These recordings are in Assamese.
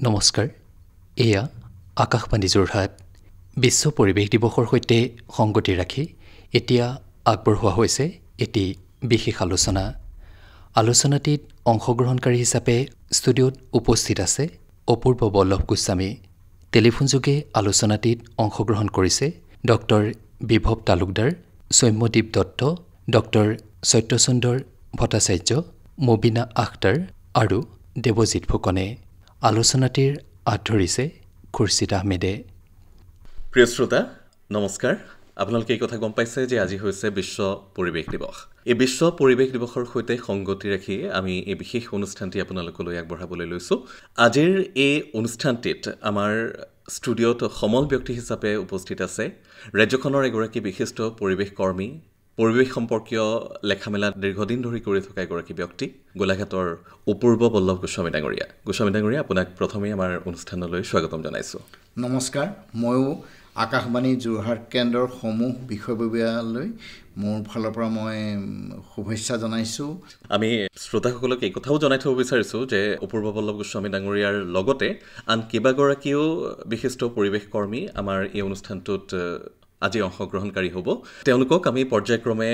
নমস্কাৰ এয়া আকাশবাণী যোৰহাট বিশ্ব পৰিৱেশ দিৱসৰ সৈতে সংগতি ৰাখি এতিয়া আগবঢ়োৱা হৈছে এটি বিশেষ আলোচনাটিত অংশগ্ৰহণকাৰী হিচাপে ষ্টুডিঅ'ত উপস্থিত আছে অপূৰ্ব বল্লভ গোস্বামী। টেলিফোনযোগে আলোচনাটিত অংশগ্ৰহণ কৰিছে ডক্টৰ বিভৱ তালুকদাৰ, সৌম্যদীপ দত্ত, ডক্টৰ সত্যসুন্দৰ ভট্টাচাৰ্য, মবিনা আখতাৰ আৰু দেৱজিৎ ফুকনে। আলোচনাটিৰ আঁত ধৰিছে খুৰছিদ আহমেদে। প্ৰিয় শ্ৰোতা নমস্কাৰ। আপোনালোকে এই কথা গম পাইছে যে আজি হৈছে বিশ্ব পৰিৱেশ দিৱস। এই বিশ্ব পৰিৱেশ দিৱসৰ সৈতে সংগতি ৰাখি আমি এই বিশেষ অনুষ্ঠানটি আপোনালোকলৈ আগবঢ়াবলৈ লৈছোঁ। আজিৰ এই অনুষ্ঠানটিত আমাৰ ষ্টুডিঅ'ত সমল ব্যক্তি হিচাপে উপস্থিত আছে ৰাজ্যখনৰ এগৰাকী বিশিষ্ট পৰিৱেশ কৰ্মী, পৰিৱেশ সম্পৰ্কীয় লেখা মেলা দীৰ্ঘদিন ধৰি কৰি থকা এগৰাকী ব্যক্তি, গোলাঘাটৰ অপূৰ্ব বল্লভ গোস্বামী ডাঙৰীয়া। গোস্বামী ডাঙৰীয়া, আপোনাক প্ৰথমেই আমাৰ অনুষ্ঠানলৈ স্বাগতম জনাইছোঁ। নমস্কাৰ। ময়ো আকাশবাণী যোৰহাট কেন্দ্ৰৰ সমূহ বিষয়ববীয়ালৈ মোৰ ফালৰ পৰা মই শুভেচ্ছা জনাইছোঁ। আমি শ্ৰোতাসকলক এই কথাও জনাই থ'ব বিচাৰিছোঁ যে অপূৰ্ব বল্লভ গোস্বামী ডাঙৰীয়াৰ লগতে আন কেইবাগৰাকীও বিশিষ্ট পৰিৱেশ কৰ্মী আমাৰ এই অনুষ্ঠানটোত আজি অংশগ্ৰহণকাৰী হ'ব। তেওঁলোকক আমি পৰ্যায়ক্ৰমে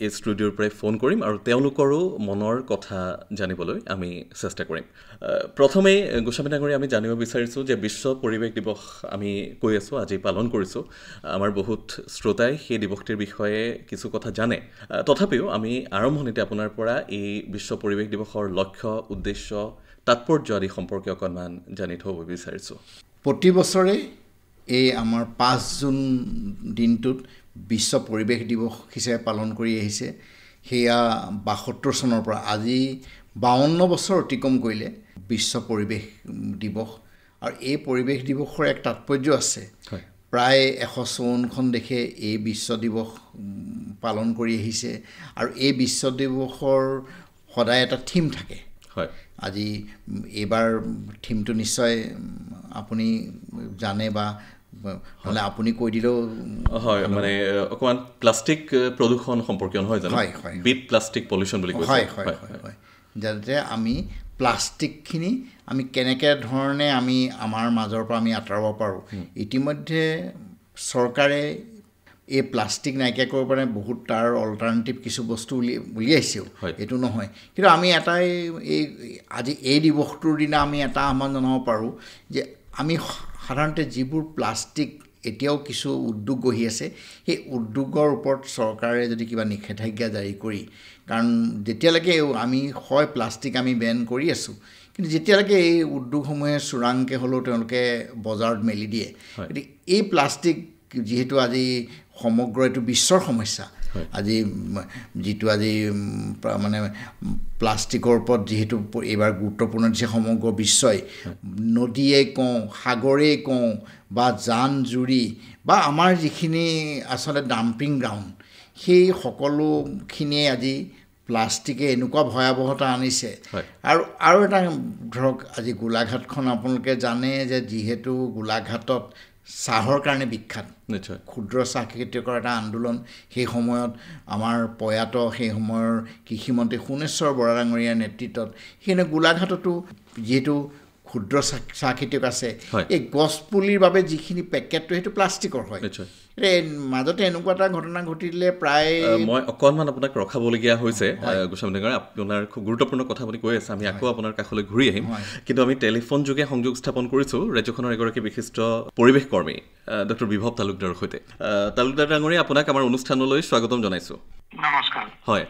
এই ষ্টুডিঅ'ৰ পৰাই ফোন কৰিম আৰু তেওঁলোকৰো মনৰ কথা জানিবলৈ আমি চেষ্টা কৰিম। প্ৰথমেই গোস্বামী ডাঙৰীয়া, আমি জানিব বিচাৰিছোঁ যে বিশ্ব পৰিৱেশ দিৱস আমি কৈ আছোঁ, আজি পালন কৰিছোঁ। আমাৰ বহুত শ্ৰোতাই সেই দিৱসটিৰ বিষয়ে কিছু কথা জানে। তথাপিও আমি আৰম্ভণিতে আপোনাৰ পৰা এই বিশ্ব পৰিৱেশ দিৱসৰ লক্ষ্য, উদ্দেশ্য, তাৎপৰ্য আদি সম্পৰ্কে অকণমান জানি থ'ব বিচাৰিছোঁ। প্ৰতি বছৰে এই আমাৰ 5 জুন দিনটোত বিশ্ব পৰিৱেশ দিৱস হিচাপে পালন কৰি আহিছে। সেয়া 72 চনৰ পৰা আজি 52 বছৰ অতিক্ৰম কৰিলে বিশ্ব পৰিৱেশ দিৱস। আৰু এই পৰিৱেশ দিৱসৰ এক তাৎপৰ্য আছে। প্ৰায় 154খন দেশে এই বিশ্ব দিৱস পালন কৰি আহিছে আৰু এই বিশ্ব দিৱসৰ সদায় এটা থিম থাকে। আজি এইবাৰ থিমটো নিশ্চয় আপুনি জানে বা নহ'লে আপুনি কৈ দিলেও হয়, মানে অকণমান প্লাষ্টিক প্ৰদূষণ সম্পৰ্কীয় নহয় জানো? বিট প্লাষ্টিক পলিউশ্যন বুলি কৈছে। হয়। যাতে আমি প্লাষ্টিকখিনি আমি কেনেকৈ ধৰণে আমি আমাৰ মাজৰ পৰা আমি আঁতৰাব পাৰোঁ। ইতিমধ্যে চৰকাৰে এই প্লাষ্টিক নাইকিয়া কৰিব পাৰে বহুত তাৰ অল্টাৰনেটিভ কিছু বস্তু উলিয়াইছেও, এইটো নহয়। কিন্তু আমি এটাই আজি এই দিৱসটোৰ দিনা আমি এটা আহ্বান জনাব পাৰোঁ যে আমি সাধাৰণতে যিবোৰ প্লাষ্টিক এতিয়াও কিছু উদ্যোগ গঢ়ি আছে, সেই উদ্যোগৰ ওপৰত চৰকাৰে যদি কিবা নিষেধাজ্ঞা জাৰি কৰি, কাৰণ যেতিয়ালৈকে আমি হয় প্লাষ্টিক আমি বেন কৰি আছোঁ, কিন্তু যেতিয়ালৈকে এই উদ্যোগসমূহে চোৰাংকৈ হ'লেও তেওঁলোকে বজাৰত মেলি দিয়ে। গতিকে এই প্লাষ্টিক যিহেতু আজি সমগ্ৰ এইটো বিশ্বৰ সমস্যা, আজি যিটো আজি মানে প্লাষ্টিকৰ ওপৰত যিহেতু এইবাৰ গুৰুত্বপূৰ্ণ দিছে সমগ্ৰ বিশ্বই, নদীয়ে কওঁ, সাগৰেই কওঁ বা জান জুৰি বা আমাৰ যিখিনি আচলতে ডাম্পিং গ্ৰাউণ্ড, সেই সকলোখিনিয়ে আজি প্লাষ্টিকে এনেকুৱা ভয়াৱহতা আনিছে। আৰু এটা ধৰক আজি গোলাঘাটখন আপোনালোকে জানে যে যিহেতু গোলাঘাটত চাহৰ কাৰণে বিখ্যাত, ক্ষুদ্ৰ চাহ খেতিয়কৰ এটা আন্দোলন সেই সময়ত আমাৰ প্ৰয়াত সেই সময়ৰ কৃষিমন্ত্ৰী সোণেশ্বৰ বৰা ডাঙৰীয়াৰ নেতৃত্বত সেইকাৰণে গোলাঘাটতো যিহেতু ক্ষুদ্ৰ চাহ খেতিয়ক আছে, এই গছপুলিৰ বাবে যিখিনি পেকেটটো সেইটো প্লাষ্টিকৰ হয়। মাজতে এনেকুৱা এটা ঘটনা ঘটিলে, প্ৰায় মই অকণমান আপোনাক ৰখাবলগীয়া হৈছে গোস্বামী ডাঙৰীয়া, আপোনাৰ খুব গুৰুত্বপূৰ্ণ কথা বুলি কৈ আছে। আমি আকৌ আপোনাৰ কাষলৈ ঘূৰি আহিম, কিন্তু আমি টেলিফোন যোগে সংযোগ স্থাপন কৰিছোঁ ৰাজ্যখনৰ এগৰাকী বিশিষ্ট পৰিৱেশ কৰ্মী ডক্টৰ বিভৱ তালুকদাৰৰ সৈতে। তালুকদাৰ ডাঙৰীয়া, আপোনাক আমাৰ অনুষ্ঠানলৈ স্বাগতম জনাইছোঁ। নমস্কাৰ। হয়,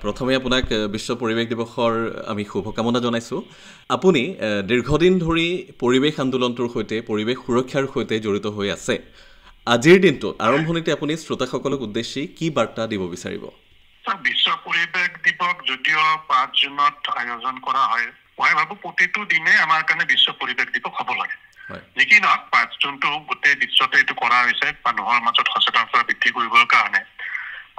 প্ৰথমে আপোনাক বিশ্ব পৰিৱেশ দিৱসৰ আমি শুভকামনা জনাইছোঁ। আপুনি দীৰ্ঘদিন ধৰি পৰিৱেশ আন্দোলনটোৰ সৈতে, পৰিৱেশ সুৰক্ষাৰ সৈতে জড়িত হৈ আছে। আজিৰ দিনটোত আৰম্ভণিতে আপুনি শ্ৰোতাসকলক উদ্দেশ্যি কি বাৰ্তা দিব বিচাৰিব? বিশ্ব পৰিৱেশ দিৱস যদিও 5 জুনত আয়োজন কৰা হয়, মই ভাবোঁ প্ৰতিটো দিনে আমাৰ কাৰণে বিশ্ব পৰিৱেশ দিৱস হ'ব লাগে। যি কি নহওক 5 জুনটো গোটেই বিশ্বতে এইটো কৰা হৈছে মানুহৰ মাজত সচেতনতা বৃদ্ধি কৰিবৰ কাৰণে।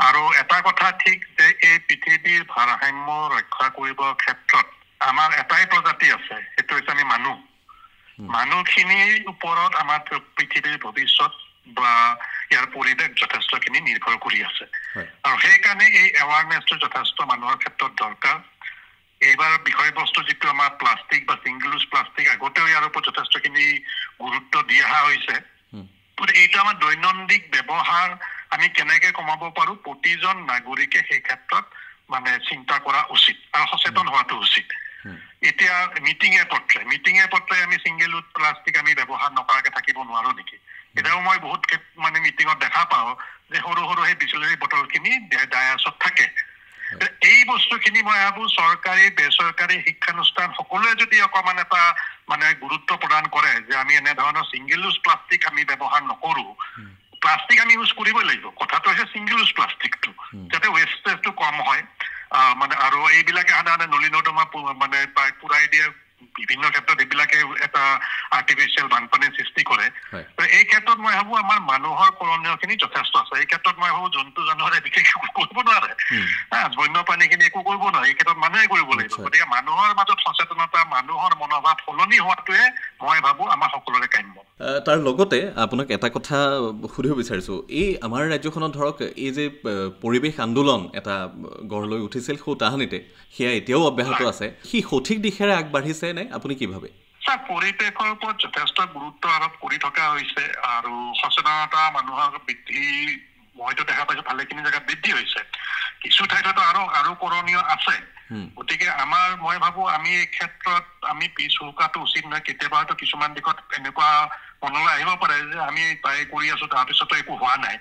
আৰু এটা কথা ঠিক যে এই পৃথিৱীৰ ভাৰসাম্য ৰক্ষা কৰিবৰ ক্ষেত্ৰত আমাৰ এটাই প্ৰজাতি আছে, সেইটো হৈছে আমি মানুহ। মানুহখিনিৰ ওপৰত আমাৰ পৃথিৱীৰ ভৱিষ্যত বা ইয়াৰ পৰিৱেশ যথেষ্টখিনি নিৰ্ভৰ কৰি আছে। আৰু সেইকাৰণে এই এৱাৰনেছটো যথেষ্ট মানুহৰ ক্ষেত্ৰত দৰকাৰ। এইবাৰ বিষয়বস্তু যিটো আমাৰ প্লাষ্টিক বা ছিংগল ইউজ প্লাষ্টিক আগতেও ইয়াৰ ওপৰত যথেষ্টখিনি গুৰুত্ব দি অহা হৈছে এইটো আমাৰ দৈনন্দিন ব্যৱহাৰ আমি কেনেকে কমাব পাৰো প্ৰতিজন নাগৰিকে সেই ক্ষেত্ৰত মানে চিন্তা কৰা উচিত আৰু সচেতন হোৱাটো উচিত এতিয়া মিটিঙে পত্ৰে আমি ছিংগল ইউজ প্লাষ্টিক আমি ব্যৱহাৰ নকৰাকে থাকিব নোৱাৰো নেকি এটাও মই বহুত মানে মিটিঙত দেখা পাওঁ যে সৰু সেই বিচলেৰী বটলখিনি ডায়াছত থাকে এই বস্তুখিনি মই ভাবো চৰকাৰী বেচৰকাৰী শিক্ষানুষ্ঠান সকলোৱে যদি অকমান এটা মানে গুৰুত্ব প্ৰদান কৰে যে আমি এনে ধৰণৰ ছিংগল ইউজ প্লাষ্টিক আমি ব্যৱহাৰ নকৰো প্লাষ্টিক আমি ইউজ কৰিবই লাগিব কথাটো হৈছে ছিংগল ইউজ প্লাষ্টিকটো যাতে ৱেষ্টেজটো কম হয় মানে আৰু এইবিলাকে সাধাৰণতে নলী নৰ্দমা মানে পুৰাই দিয়ে বিভিন্ন ক্ষেত্ৰত এইবিলাকে এটা আৰ্টিফিচিয়েল বানপানীৰ সৃষ্টি কৰে এই ক্ষেত্ৰত মই ভাবো আমাৰ মানুহৰ কৰণীয়খিনি যথেষ্ট আছে এই ক্ষেত্ৰত মই ভাবো জন্তু জানোৱাৰে বিশেষ কৰিব নোৱাৰে বন্যপ্ৰাণীখিনি একো কৰিব নোৱাৰে এই ক্ষেত্ৰত মানুহে কৰিব লাগিব গতিকে মানুহৰ মাজত সচেতনতা মানুহৰ মনোভাৱ সলনি হোৱাটোৱে মই ভাবো আমাৰ সকলোৰে কাম্য তাৰ লগতে আপোনাক এটা কথা সুধিব বিচাৰিছোঁ এই আমাৰ ৰাজ্যখনত ধৰক এই যে পৰিৱেশ আন্দোলন এটা গঢ় লৈ উঠিছিল সৌ তাহানিতে সেয়া এতিয়াও অব্যাহত আছে সি সঠিক দিশেৰে আগবাঢ়িছে নে আপুনি কি ভাবে পৰিৱেশৰ ওপৰত যথেষ্ট গুৰুত্ব আৰোপ কৰি থকা হৈছে আৰু সচেতনতা মানুহৰ বৃদ্ধি মইতো দেখা পাইছো ভালেখিনি জেগাত বৃদ্ধি হৈছে কিছু ঠাইতো আৰু কৰণীয় আছে গতিকে মই ভাবো আমি এই ক্ষেত্ৰত আমি পিছ হুকাটো উচিত নহয় কেতিয়াবা হয়তো কিছুমান দিশত এনেকুৱা মনলৈ আহিব পাৰে যে আমি ট্ৰাই কৰি আছো তাৰপিছতো একো হোৱা নাই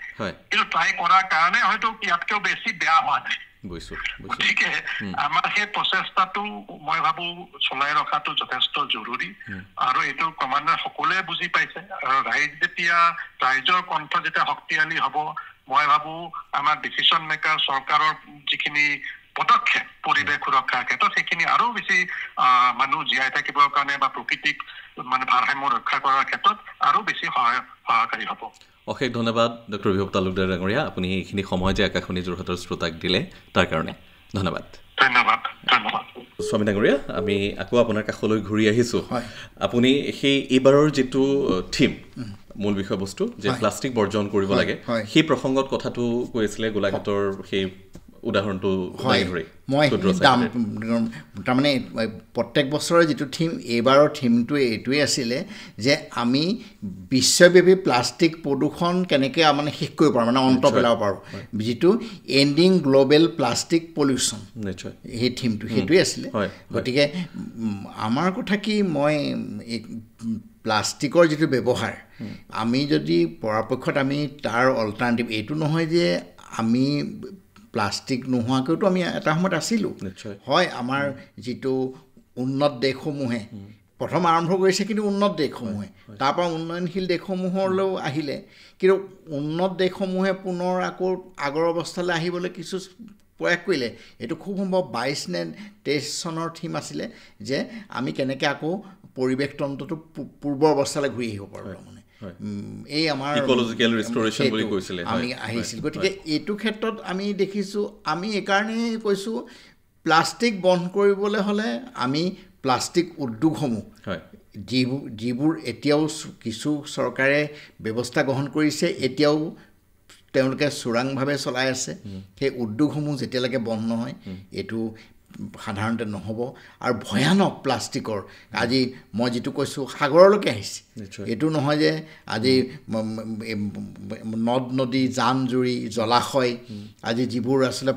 কিন্তু ট্ৰাই কৰাৰ কাৰণে হয়তো ইয়াতকেও বেছি বেয়া হোৱা নাই গতিকে আমাৰ সেই প্ৰচেষ্টাটো মই ভাবো চলাই ৰখাটো যথেষ্ট জৰুৰী আৰু এইটো ক্ৰমান্বয়ে সকলোৱে বুজি পাইছে আৰু ৰাইজৰ কণ্ঠ যেতিয়া শক্তিশালী হ'ব মই ভাবো আমাৰ ডিচিশ্যন মেকাৰ চৰকাৰৰ যিখিনি পদক্ষেপ পৰিৱেশ সুৰক্ষাৰ ক্ষেত্ৰত সেইখিনি আৰু বেছি মানুহ জীয়াই থাকিবৰ কাৰণে বা প্ৰকৃতিক মানে ভাৰসাম্য ৰক্ষা কৰাৰ ক্ষেত্ৰত আৰু বেছি সহায়কাৰী হ'ব অশেষ ধন্যবাদ ডক্টৰ বিভৱ তালুকদাৰ ডাঙৰীয়া আপুনি এইখিনি সময় যে আকাশবাণী যোৰহাটৰ শ্ৰোতাক দিলে তাৰ কাৰণে ধন্যবাদ স্বামী ডাঙৰীয়া আমি আকৌ আপোনাৰ কাষলৈ ঘূৰি আহিছোঁ আপুনি সেই এইবাৰৰ যিটো থিম মূল বিষয়বস্তু যে প্লাষ্টিক বৰ্জন কৰিব লাগে সেই প্ৰসংগত কথাটো কৈ আছিলে গোলাঘাটৰ সেই উদাহৰণটো ধৰি মই তাৰমানে প্ৰত্যেক বছৰৰ যিটো থিম এইবাৰৰ থিমটো এইটোৱে আছিলে যে আমি বিশ্বব্যাপী প্লাষ্টিক প্ৰদূষণ কেনেকৈ মানে শেষ কৰিব পাৰোঁ মানে অন্ত পেলাব পাৰোঁ যিটো এণ্ডিং গ্ল'বেল প্লাষ্টিক পলিউশ্যন সেই থিমটো সেইটোৱে আছিলে গতিকে আমাৰ কথা কি মই প্লাষ্টিকৰ যিটো ব্যৱহাৰ আমি যদি পৰাপক্ষত আমি তাৰ অল্টাৰনেটিভ এইটো নহয় যে আমি প্লাষ্টিক নোহোৱাকৈতো আমি এটা সময়ত আছিলোঁ হয় আমাৰ যিটো উন্নত দেশসমূহে প্ৰথম আৰম্ভ কৰিছে কিন্তু উন্নত দেশসমূহে তাৰপৰা উন্নয়নশীল দেশসমূহলৈও আহিলে কিন্তু উন্নত দেশসমূহে পুনৰ আকৌ আগৰ অৱস্থালৈ আহিবলৈ কিছু প্ৰয়াস কৰিলে এইটো খুব সম্ভৱ 22 নে 23 চনৰ থিম আছিলে যে আমি কেনেকৈ আকৌ পৰিৱেশ তন্ত্ৰটো পূৰ্বৰ অৱস্থালৈ ঘূৰি আহিব পাৰোঁ মানে এই আমাৰ ইক'লজিকেল ৰিষ্ট'ৰেশ্যন বুলি কৈছিলে আমি আহিছিল গতিকে এইটো ক্ষেত্ৰত আমি দেখিছোঁ আমি এইকাৰণেই কৈছোঁ প্লাষ্টিক বন্ধ কৰিবলৈ হ'লে আমি প্লাষ্টিক উদ্যোগসমূহ যিবোৰ এতিয়াও কিছু চৰকাৰে ব্যৱস্থা গ্ৰহণ কৰিছে এতিয়াও তেওঁলোকে চোৰাংভাৱে চলাই আছে সেই উদ্যোগসমূহ যেতিয়ালৈকে বন্ধ নহয় এইটো সাধাৰণতে নহ'ব আৰু ভয়ানক প্লাষ্টিকৰ আজি মই যিটো কৈছোঁ সাগৰলৈকে আহিছে এইটো নহয় যে আজি নদ নদী জান জুৰি জলাশয় আজি যিবোৰ আচলতে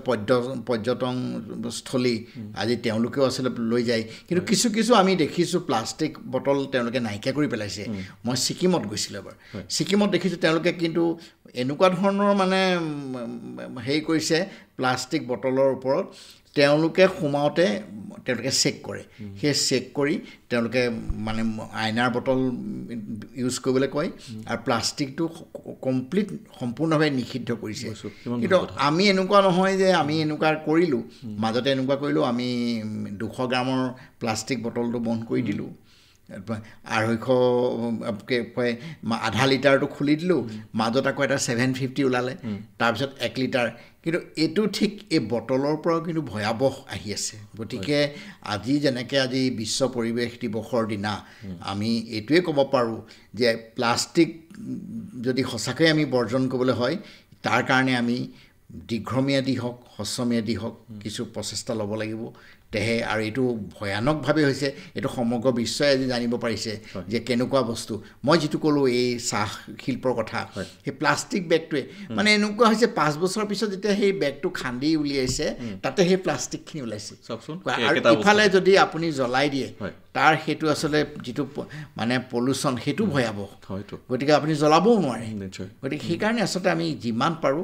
পৰ্যটনস্থলী আজি তেওঁলোকেও আচলতে লৈ যায় কিন্তু কিছু আমি দেখিছোঁ প্লাষ্টিক বটল তেওঁলোকে নাইকিয়া কৰি পেলাইছে মই ছিকিমত গৈছিলোঁ এবাৰ ছিকিমত দেখিছোঁ তেওঁলোকে কিন্তু এনেকুৱা ধৰণৰ মানে হেৰি কৰিছে প্লাষ্টিক বটলৰ ওপৰত তেওঁলোকে সোমাওঁতে তেওঁলোকে চেক কৰে সেই চেক কৰি তেওঁলোকে মানে আইনাৰ বটল ইউজ কৰিবলৈ কয় আৰু প্লাষ্টিকটো কমপ্লিট সম্পূৰ্ণভাৱে নিষিদ্ধ কৰিছে কিন্তু আমি এনেকুৱা নহয় যে আমি এনেকুৱা কৰিলোঁ মাজতে এনেকুৱা কৰিলোঁ আমি 200 গ্ৰামৰ প্লাষ্টিক বটলটো বন্ধ কৰি দিলোঁ 250 আধা লিটাৰটো খুলি দিলোঁ মাজত আকৌ এটা 750 ওলালে তাৰপিছত 1 লিটাৰ কিন্তু এইটো ঠিক এই বটলৰ পৰাও কিন্তু ভয়াৱহ আহি আছে গতিকে আজি যেনেকৈ আজি বিশ্ব পৰিৱেশ দিৱসৰ দিনা আমি এইটোৱে ক'ব পাৰোঁ যে প্লাষ্টিক যদি সঁচাকৈ আমি বৰ্জন কৰিবলৈ হয় তাৰ কাৰণে আমি দীৰ্ঘম্যাদী হওক হ্ৰস্বম্যাদী হওক কিছু প্ৰচেষ্টা ল'ব লাগিব তেহে আৰু এইটো ভয়ানকভাৱে হৈছে এইটো সমগ্ৰ বিশ্বই আজি জানিব পাৰিছে যে কেনেকুৱা বস্তু মই যিটো ক'লোঁ এই চাহ শিল্পৰ কথা সেই প্লাষ্টিক বেগটোৱে মানে এনেকুৱা হৈছে 5 বছৰ পিছত যেতিয়া সেই বেগটো খান্দি উলিয়াইছে তাতে সেই প্লাষ্টিকখিনি ওলাইছে আৰু ইফালে যদি আপুনি জ্বলাই দিয়ে তাৰ সেইটো আচলতে যিটো মানে পলিউশ্যন সেইটো ভয়াবহ গতিকে আপুনি জ্বলাবও নোৱাৰে গতিকে সেইকাৰণে আচলতে আমি যিমান পাৰোঁ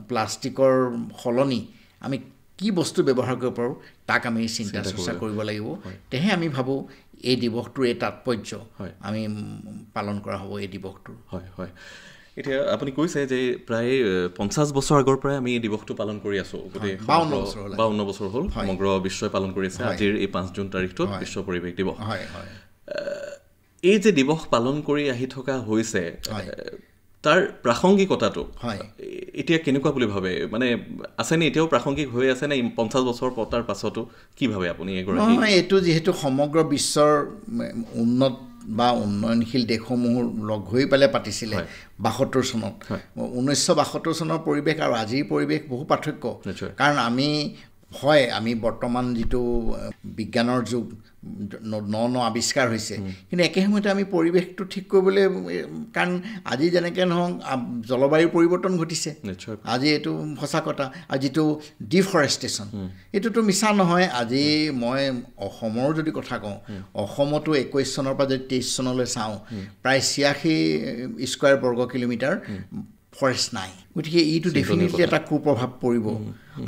প্লাষ্টিকৰ সলনি আমি কি বস্তু ব্যৱহাৰ কৰিব পাৰোঁ তাক আমি চিন্তা চৰ্চা কৰিব লাগিব তেহে আমি ভাবোঁ এই দিৱসটোৰ এই তাৎপৰ্য আমি পালন কৰা হ'ব এই দিৱসটোৰ হয় এতিয়া আপুনি কৈছে যে প্ৰায় 50 বছৰ আগৰ পৰাই আমি এই দিৱসটো পালন কৰি আছোঁ গোটেই 52 বছৰ হ'ল সমগ্ৰ বিশ্বই পালন কৰি আছে আজিৰ এই 5 জুন তাৰিখটোত বিশ্ব পৰিৱেশ দিৱস এই যে দিৱস পালন কৰি আহি থকা হৈছে তাৰ প্ৰাসংগিকতাটো এতিয়া কেনেকুৱা বুলি ভাবে মানে আছেনে এতিয়াও প্ৰাসংগিক হৈ আছে নে 50 বছৰ পতাৰ পাছতো কি ভাবে আপুনি এগৰাকী এইটো যিহেতু সমগ্ৰ বিশ্বৰ উন্নত বা উন্নয়নশীল দেশসমূহ লগ হৈ পেলাই পাতিছিলে 72 চনত 1972 চনৰ পৰিৱেশ আৰু আজিৰ পৰিৱেশ বহু পাৰ্থক্য কাৰণ আমি বৰ্তমান যিটো বিজ্ঞানৰ যুগ ন আৱিষ্কাৰ হৈছে কিন্তু একে সময়তে আমি পৰিৱেশটো ঠিক কৰিবলৈ কাৰণ আজি যেনেকৈ নহওক জলবায়ুৰ পৰিৱৰ্তন ঘটিছে আজি এইটো সঁচা কথা আৰু যিটো ডিফৰেষ্টেশ্যন এইটোতো মিছা নহয় আজি মই অসমৰ যদি কথা কওঁ অসমতো 21 চনৰ পৰা যদি 23 চনলৈ চাওঁ প্ৰায় 86 স্কুৱাৰ বৰ্গ কিলোমিটাৰ ফৰেষ্ট নাই গতিকে এইটো ডেফিনেটলি এটা কুপ্ৰভাৱ পৰিব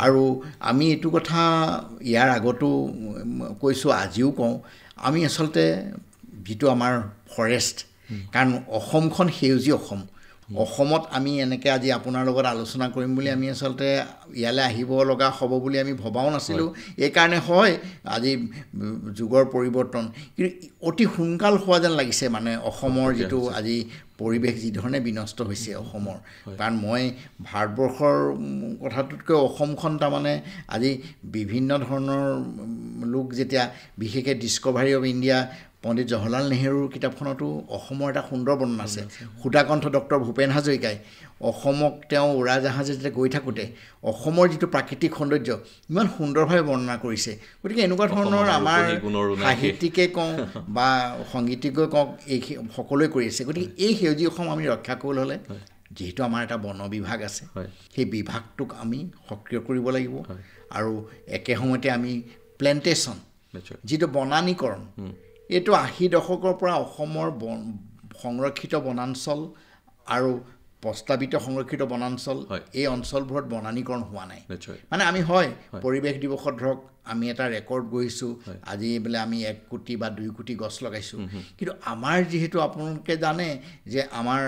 আৰু আমি এইটো কথা ইয়াৰ আগতো কৈছোঁ আজিও কওঁ আমি আচলতে যিটো আমাৰ ফৰেষ্ট কাৰণ অসমখন সেউজীয়া অসমত আমি এনেকৈ আজি আপোনাৰ লগত আলোচনা কৰিম বুলি আমি আচলতে ইয়ালৈ আহিব লগা হ'ব বুলি আমি ভবাও নাছিলোঁ এইকাৰণে হয় আজি যুগৰ পৰিৱৰ্তন কিন্তু অতি সোনকাল হোৱা যেন লাগিছে মানে অসমৰ যিটো আজি পৰিৱেশ যিধৰণে বিনষ্ট হৈছে অসমৰ কাৰণ মই ভাৰতবৰ্ষৰ কথাটোতকৈ অসমখন তাৰমানে আজি বিভিন্ন ধৰণৰ লোক যেতিয়া বিশেষকৈ ডিস্কভাৰী অফ ইণ্ডিয়া পণ্ডিত জৱাহৰলাল নেহৰুৰ কিতাপখনতো অসমৰ এটা সুন্দৰ বৰ্ণনা আছে সুধাকণ্ঠ ডক্টৰ ভূপেন হাজৰিকাই অসমক তেওঁ উৰাজাহাজে যেতিয়া গৈ থাকোঁতে অসমৰ যিটো প্ৰাকৃতিক সৌন্দৰ্য ইমান সুন্দৰভাৱে বৰ্ণনা কৰিছে গতিকে এনেকুৱা ধৰণৰ আমাৰ সাহিত্যিকে কওঁ বা সংগীতিকে কওঁ এই সকলোৱে কৰি আছে গতিকে এই সেউজীয়া অসম আমি ৰক্ষা কৰিবলৈ হ'লে যিহেতু আমাৰ এটা বন বিভাগ আছে সেই বিভাগটোক আমি সক্ৰিয় কৰিব লাগিব আৰু একে সময়তে আমি প্লেণ্টেশ্যন যিটো বনানীকৰণ এইটো 80 দশকৰ পৰা অসমৰ সংৰক্ষিত বনাঞ্চল আৰু প্ৰস্তাৱিত সংৰক্ষিত বনাঞ্চল এই অঞ্চলবোৰত বনানীকৰণ হোৱা নাই মানে আমি পৰিৱেশ দিৱসত ধৰক আমি এটা ৰেকৰ্ড গৈছোঁ আজি বোলে আমি 1 কোটি বা 2 কোটি গছ লগাইছোঁ কিন্তু আমাৰ যিহেতু আপোনালোকে জানে যে আমাৰ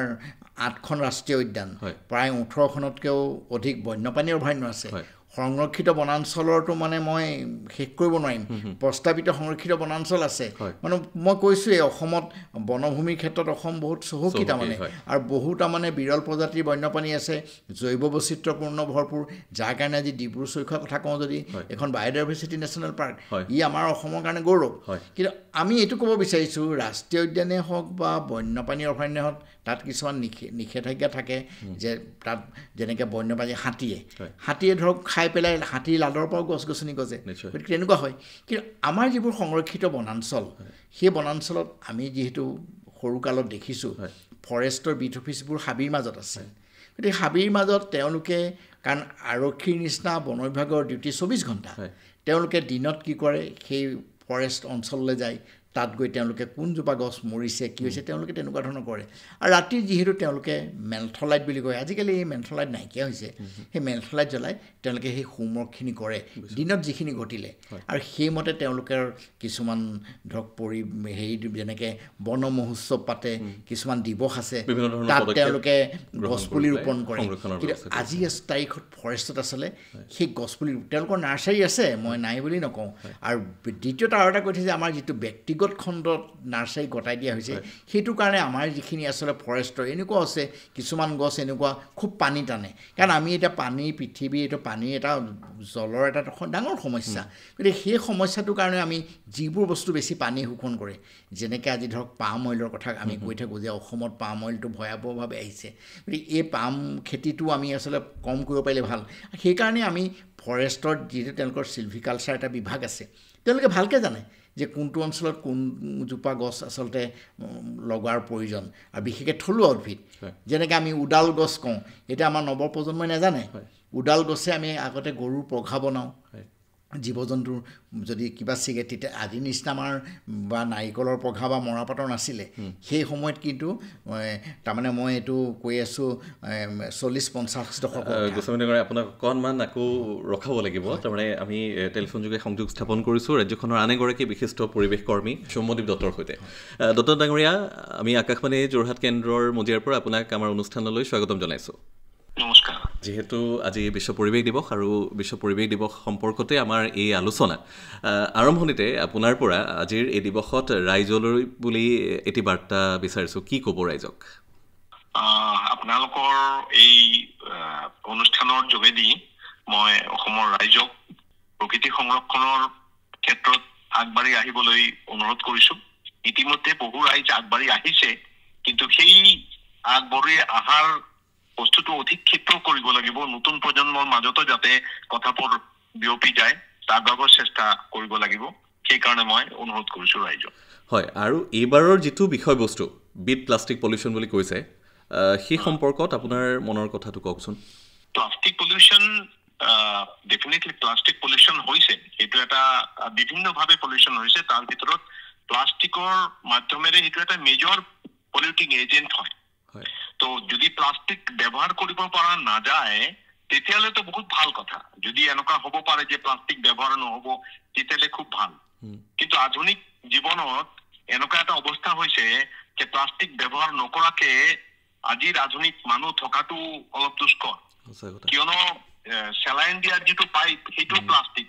8খন ৰাষ্ট্ৰীয় উদ্যান প্ৰায় 18খনতকৈও অধিক বন্যপ্ৰাণীৰ অভয়াৰণ্য আছে সংৰক্ষিত বনাঞ্চলৰটো মানে মই শেষ কৰিব নোৱাৰিম প্ৰস্তাৱিত সংৰক্ষিত বনাঞ্চল আছে মানে মই কৈছোঁ এই অসমত বনভূমিৰ ক্ষেত্ৰত অসম বহুত চহকী তাৰমানে আৰু বহুত তাৰমানে বিৰল প্ৰজাতিৰ বন্যপ্ৰাণী আছে জৈৱ বৈচিত্ৰ্যপূৰ্ণ ভৰপূৰ যাৰ কাৰণে আজি ডিব্ৰু চৈখোৱাৰ কথা কওঁ যদি এখন বায়'ডাইভাৰ্চিটি নেশ্যনেল পাৰ্ক ই আমাৰ অসমৰ কাৰণে গৌৰৱ কিন্তু আমি এইটো ক'ব বিচাৰিছোঁ ৰাষ্ট্ৰীয় উদ্যানেই হওক বা বন্যপ্ৰাণীৰ অভয়াৰণ্য হওক তাত কিছুমান নিষেধাজ্ঞা থাকে যে তাত যেনেকৈ বন্যপ্ৰাণী হাতীয়ে ধৰক খাই পেলাই হাতীৰ লাডৰ পৰাও গছ গছনি গজে গতিকে তেনেকুৱা হয় কিন্তু আমাৰ যিবোৰ সংৰক্ষিত বনাঞ্চল সেই বনাঞ্চলত আমি যিহেতু সৰুকালত দেখিছোঁ ফৰেষ্টৰ বিট অফিচবোৰ হাবিৰ মাজত আছে গতিকে হাবিৰ মাজত তেওঁলোকে কাৰণ আৰক্ষীৰ নিচিনা বন বিভাগৰ ডিউটি 24 ঘণ্টা তেওঁলোকে দিনত কি কৰে সেই ফৰেষ্ট অঞ্চললৈ যায় তাত গৈ তেওঁলোকে কোনজোপা গছ মৰিছে কি হৈছে তেওঁলোকে তেনেকুৱা ধৰণৰ কৰে আৰু ৰাতি যিহেতু তেওঁলোকে মেন্থলাইট বুলি কয় আজিকালি এই মেন্থলাইট নাইকিয়া হৈছে সেই মেন্থলাইট জ্বলাই তেওঁলোকে সেই হোমৱৰ্কখিনি কৰে দিনত যিখিনি ঘটিলে আৰু সেইমতে তেওঁলোকৰ কিছুমান ধৰক হেৰি যেনেকৈ বন মহোৎসৱ পাতে কিছুমান দিৱস আছে তাত তেওঁলোকে গছপুলি ৰোপণ কৰে কিন্তু আজি তাৰিখত ফৰেষ্টত আচলতে সেই গছপুলি তেওঁলোকৰ নাৰ্চাৰী আছে মই নাই বুলি নকওঁ আৰু দ্বিতীয়তে আৰু এটা কথা যে আমাৰ যিটো ব্যক্তিগত খণ্ডত নাৰ্চাৰী গতাই দিয়া হৈছে সেইটো কাৰণে আমাৰ যিখিনি আচলতে ফৰেষ্টৰ এনেকুৱা আছে কিছুমান গছ এনেকুৱা খুব পানী টানে কাৰণ আমি এতিয়া পানী পৃথিৱী এইটো পানী এটা জলৰ এটা ডাঙৰ সমস্যা গতিকে সেই সমস্যাটোৰ কাৰণে আমি যিবোৰ বস্তু বেছি পানী শোষণ কৰে যেনেকৈ আজি ধৰক পাম অইলৰ কথা আমি কৈ থাকোঁ যে অসমত পাম অইলটো ভয়াৱহভাৱে আহিছে গতিকে এই পাম খেতিটো আমি আচলতে কম কৰিব পাৰিলে ভাল সেইকাৰণে আমি ফৰেষ্টৰ যিটো তেওঁলোকৰ চিলভিকালচাৰ এটা বিভাগ আছে তেওঁলোকে ভালকৈ জানে যে কোনটো অঞ্চলত কোনজোপা গছ আচলতে লগোৱাৰ প্ৰয়োজন আৰু বিশেষকৈ থলুৱা উদ্ভিদ যেনেকৈ আমি উডাল গছ কওঁ এতিয়া আমাৰ নৱপ্ৰজন্মই নাজানে উডাল গছে আমি আগতে গৰুৰ পঘা বনাওঁ জীৱ জন্তুৰ যদি কিবা ছিগে তেতিয়া আদি নিচিনা আমাৰ বা নাৰিকলৰ পঘা বা মৰাপাতৰ নাছিলে সেই সময়ত কিন্তু তাৰমানে মই এইটো কৈ আছোঁ 40-50 দশক গোস্বামীনগৰে আপোনাক অকণমান আকৌ ৰখাব লাগিব তাৰমানে আমি টেলিফোন যোগে সংযোগ স্থাপন কৰিছোঁ ৰাজ্যখনৰ আন এগৰাকী বিশিষ্ট পৰিৱেশ কৰ্মী সৌম্যদীপ দত্তৰ সৈতে দত্ত ডাঙৰীয়া আমি আকাশবাণী যোৰহাট কেন্দ্ৰৰ মজিয়াৰ পৰা আপোনাক আমাৰ অনুষ্ঠানলৈ স্বাগতম জনাইছোঁ নমস্কাৰ যেহেতু আজি বিশ্ব পৰিৱেশ দিৱস আৰু বিশ্ব পৰিৱেশ দিৱস সম্পৰ্কতে আমাৰ এই আলোচনা আৰম্ভণিতে আপোনাৰ পৰা আজিৰ এই দিৱসত ৰাইজলৈ বুলি এটি বাৰ্তা বিচাৰিছোঁ কি ক'ব ৰাইজক আপোনালোকৰ এই অনুষ্ঠানৰ যোগেদি মই অসমৰ ৰাইজক প্ৰকৃতি সংৰক্ষণৰ ক্ষেত্ৰত আগবাঢ়ি আহিবলৈ অনুৰোধ কৰিছোঁ ইতিমধ্যে বহু ৰাইজ আগবাঢ়ি আহিছে কিন্তু সেই আগবাঢ়ি অহাৰ বস্তুটো অধিক ক্ষিপ্ৰ কৰিব লাগিব নতুন প্ৰজন্মৰ মাজতো যাতে কথাবোৰ বিয়পি যায় তাৰ বাবে চেষ্টা কৰিব লাগিব সেইকাৰণে মই অনুৰোধ কৰিছোঁ ৰাইজক হয় আৰু এইবাৰৰ যিটো বিষয়বস্তু বিট প্লাষ্টিক পলিউশ্যন বুলি কৈছে সেই সম্পৰ্কত আপোনাৰ মনৰ কথাটো কওকচোন plastic pollution definitely plastic pollution হৈছে এইটো এটা বিভিন্নভাৱে পলিউশ্যন হৈছে তাৰ ভিতৰত প্লাষ্টিকৰ মাধ্যমেৰে এইটো এটা মেজৰ পলিউটিং এজেণ্ট হয় তো যদি প্লাষ্টিক ব্যৱহাৰ কৰিব পৰা নাযায় তেতিয়াহ'লে তো বহুত ভাল কথা যদি এনেকুৱা হ'ব পাৰে যে প্লাষ্টিক ব্যৱহাৰ নহ'ব তেতিয়াহ'লে খুব ভাল কিন্তু আধুনিক জীৱনত এনেকুৱা এটা অৱস্থা হৈছে যে প্লাষ্টিক ব্যৱহাৰ নকৰাকে আজিৰ আধুনিক মানুহ থকাটো অলপ দুষ্কৰ কিয়নো চেলাইন দিয়াৰ যিটো পাইপ সেইটো প্লাষ্টিক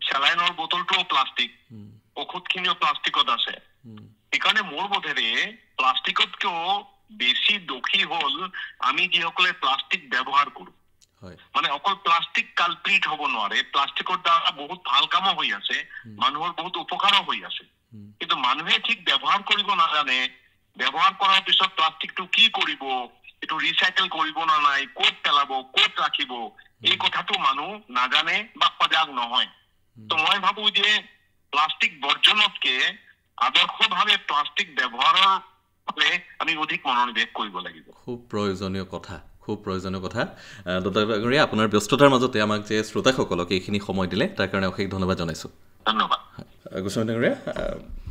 চেলাইনৰ বটলটোও প্লাষ্টিক ঔষধখিনিও প্লাষ্টিকত আছে সেইকাৰণে মোৰ বোধেৰে প্লাষ্টিকতকেও বেছি দোষী হ'ল আমি যিসকলে প্লাষ্টিক ব্যৱহাৰ কৰোঁ মানে অকল প্লাষ্টিক কালপ্ৰিট হ'ব নোৱাৰে প্লাষ্টিকৰ দ্বাৰা বহুত ভাল কামো হৈ আছে মানুহৰ বহুত উপকাৰো হৈ আছে কিন্তু মানুহে ঠিক ব্যৱহাৰ কৰিব নাজানে ব্যৱহাৰ কৰাৰ পিছত প্লাষ্টিকটো কি কৰিব এইটো ৰিচাইকেল কৰিব না নাই ক'ত পেলাব ক'ত ৰাখিব এই কথাটো মানুহ নাজানে বা সজাগ নহয় তো মই ভাবোঁ যে প্লাষ্টিক বৰ্জনতকে আদৰ্শভাৱে প্লাষ্টিক ব্যৱহাৰৰ আমি অধিক মনোনিৱেশ কৰিব লাগিব খুব প্ৰয়োজনীয় কথা দত্ত ডাঙৰীয়া আপোনাৰ ব্যস্ততাৰ মাজতে আমাক যে শ্ৰোতাসকলক এইখিনি সময় দিলে তাৰ কাৰণে অশেষ ধন্যবাদ জনাইছোঁ ধন্যবাদ গোস্বামী ডাঙৰীয়া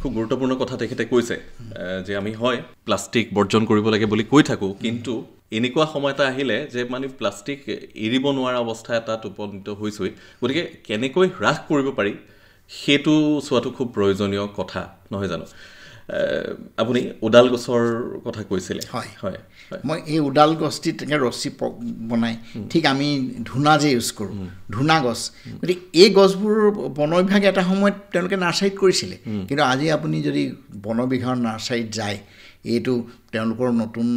খুব গুৰুত্বপূৰ্ণ কথা তেখেতে কৈছে যে আমি হয় প্লাষ্টিক বৰ্জন কৰিব লাগে বুলি কৈ থাকোঁ কিন্তু এনেকুৱা সময় এটা আহিলে যে মানে প্লাষ্টিক এৰিব নোৱাৰা অৱস্থা এটাত উপনীত হৈছোঁ গতিকে কেনেকৈ হ্ৰাস কৰিব পাৰি সেইটো চোৱাটো খুব প্ৰয়োজনীয় কথা নহয় জানো আপুনি উডাল গছৰ কথা কৈছিলে হয় হয় মই এই উডাল গছটি তেনেকৈ ৰছী বনাই ঠিক আমি ধূনা যে ইউজ কৰোঁ ধূনা গছ গতিকে এই গছবোৰ বন বিভাগে এটা সময়ত তেওঁলোকে নাৰ্চাৰীত কৰিছিলে কিন্তু আজি আপুনি যদি বন বিভাগৰ নাৰ্চাৰীত যায় এইটো তেওঁলোকৰ নতুন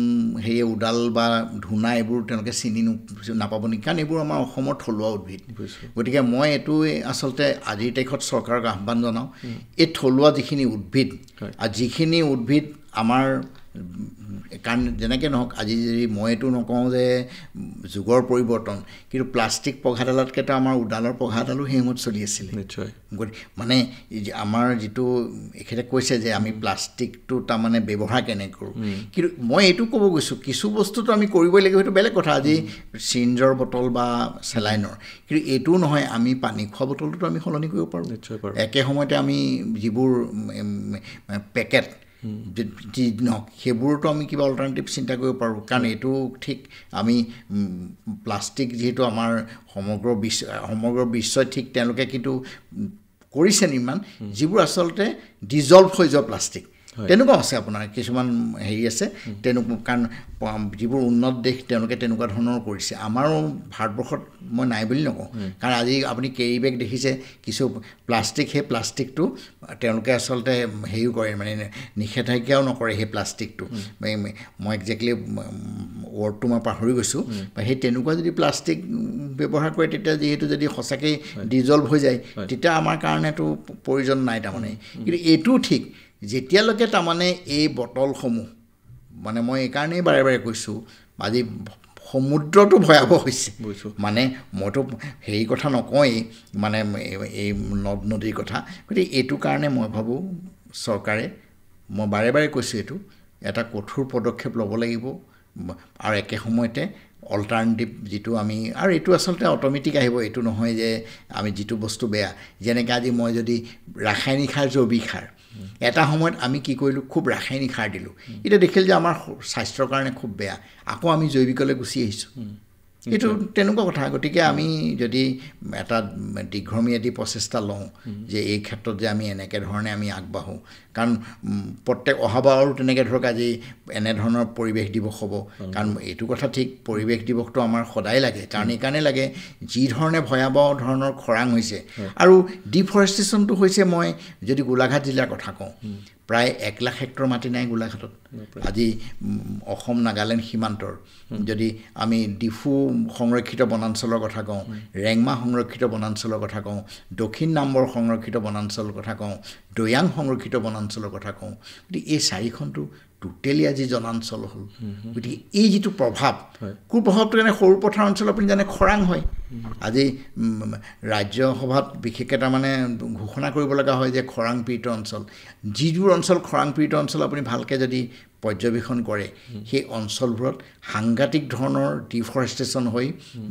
হেৰি উডাল বা ধূনা এইবোৰ তেওঁলোকে চিনি নাপাব নেকি কাৰণ এইবোৰ আমাৰ অসমৰ থলুৱা উদ্ভিদ গতিকে মই এইটো আচলতে আজিৰ তাৰিখত চৰকাৰক আহ্বান জনাওঁ এই থলুৱা যিখিনি উদ্ভিদ আৰু যিখিনি উদ্ভিদ আমাৰ কাৰণ যেনেকৈ নহওক আজি যদি মই এইটো নকওঁ যে যুগৰ পৰিৱৰ্তন কিন্তু প্লাষ্টিক পঘাডালতকৈতো আমাৰ উডালৰ পঘাডালো সেই সময়ত চলি আছিলে নিশ্চয় মানে আমাৰ যিটো এখেতে কৈছে যে আমি প্লাষ্টিকটো তাৰমানে ব্যৱহাৰ কেনেকৈ কৰোঁ কিন্তু মই এইটো ক'ব গৈছোঁ কিছু বস্তুটো আমি কৰিবই লাগিব সেইটো বেলেগ কথা আজি চিৰিঞ্জৰ বটল বা চেলাইনৰ কিন্তু এইটোও নহয় আমি পানী খোৱা বটলটোতো আমি সলনি কৰিব পাৰোঁ নিশ্চয় পাৰোঁ একে সময়তে আমি যিবোৰ পেকেট যি নহওক সেইবোৰতো আমি কিবা অল্টাৰনেটিভ চিন্তা কৰিব পাৰোঁ কাৰণ এইটো ঠিক আমি প্লাষ্টিক যিহেতু আমাৰ সমগ্ৰ বিশ্বই ঠিক তেওঁলোকে কিন্তু কৰিছে নিৰ্মাণ যিবোৰ আচলতে ডিজলভ হৈ যোৱা প্লাষ্টিক তেনেকুৱা আছে আপোনাৰ কিছুমান হেৰি আছে তেনেকুৱা কাৰণ যিবোৰ উন্নত দেশ তেওঁলোকে তেনেকুৱা ধৰণৰ কৰিছে আমাৰো ভাৰতবৰ্ষত মই নাই বুলি নকওঁ কাৰণ আজি আপুনি কেৰি বেগ দেখিছে কিছু প্লাষ্টিক সেই প্লাষ্টিকটো তেওঁলোকে আচলতে হেৰিও কৰে মানে নিষেধাজ্ঞাও নকৰে সেই প্লাষ্টিকটো মই একজেক্টলি ৱৰ্ডটো মই পাহৰি গৈছোঁ বা সেই তেনেকুৱা যদি প্লাষ্টিক ব্যৱহাৰ কৰে তেতিয়া যিহেতু যদি সঁচাকৈ ডিজলভ হৈ যায় তেতিয়া আমাৰ কাৰণেতো প্ৰয়োজন নাই তাৰমানে কিন্তু এইটোও ঠিক যেতিয়ালৈকে তাৰমানে এই বটলসমূহ মানে মই এইকাৰণেই বাৰে বাৰে কৈছোঁ আজি সমুদ্ৰটো ভয়াৱহ হৈছে মানে মইতো হেৰি কথা নকওঁৱেই মানে এই নদ নদীৰ কথা গতিকে এইটো কাৰণে মই ভাবোঁ চৰকাৰে মই বাৰে বাৰে কৈছোঁ এইটো এটা কঠোৰ পদক্ষেপ ল'ব লাগিব আৰু একে সময়তে অল্টাৰনেটিভ যিটো আমি আৰু এইটো আচলতে অট'মেটিক আহিব এইটো নহয় যে আমি যিটো বস্তু বেয়া যেনেকৈ আজি মই যদি ৰাসায়নিক সাৰ জৈৱিক সাৰ এটা সময়ত আমি কি কৰিলোঁ খুব ৰাসায়নিক সাৰ দিলোঁ এতিয়া দেখিলোঁ যে আমাৰ স্বাস্থ্যৰ কাৰণে খুব বেয়া আকৌ আমি জৈৱিকলৈ গুচি আহিছোঁ এইটো তেনেকুৱা কথা গতিকে আমি যদি এটা দীৰ্ঘম্যাদী প্ৰচেষ্টা লওঁ যে এই ক্ষেত্ৰত যে আমি এনেকৈ ধৰণে আমি আগবাঢ়োঁ কাৰণ প্ৰত্যেক অহাবাৰো তেনেকৈ ধৰক আজি এনেধৰণৰ পৰিৱেশ দিৱস হ'ব কাৰণ এইটো কথা ঠিক পৰিৱেশ দিৱসটো আমাৰ সদায় লাগে কাৰণ এইকাৰণে লাগে যি ধৰণে ভয়াৱহ ধৰণৰ খৰাং হৈছে আৰু ডিফৰেষ্টেশ্যনটো হৈছে মই যদি গোলাঘাট জিলাৰ কথা কওঁ প্ৰায় 1 লাখ হেক্টৰ মাটি নাই গোলাঘাটত আজি অসম নাগালেণ্ড সীমান্তৰ যদি আমি ডিফু সংৰক্ষিত বনাঞ্চলৰ কথা কওঁ ৰেংমা সংৰক্ষিত বনাঞ্চলৰ কথা কওঁ দক্ষিণ নাম্বৰ সংৰক্ষিত বনাঞ্চলৰ কথা কওঁ দৈয়াং সংৰক্ষিত বনাঞ্চলৰ কথা কওঁ গতিকে এই 4খনটো টোটেলি আজি জনাঞ্চল হ'ল গতিকে এই যিটো প্ৰভাৱ কুপ্ৰভাৱটো কাৰণে সৰু পথাৰ অঞ্চল আপুনি জানে খৰাং হয় আজি ৰাজ্যসভাত বিশেষকৈ তাৰমানে ঘোষণা কৰিব লগা হয় যে খৰাং পীড়িত অঞ্চল যিবোৰ অঞ্চল খৰাং পীড়িত অঞ্চল আপুনি ভালকৈ যদি পৰ্যবেক্ষণ কৰে সেই অঞ্চলবোৰত সাংঘাতিক ধৰণৰ ডিফৰেষ্টেশ্যন হৈ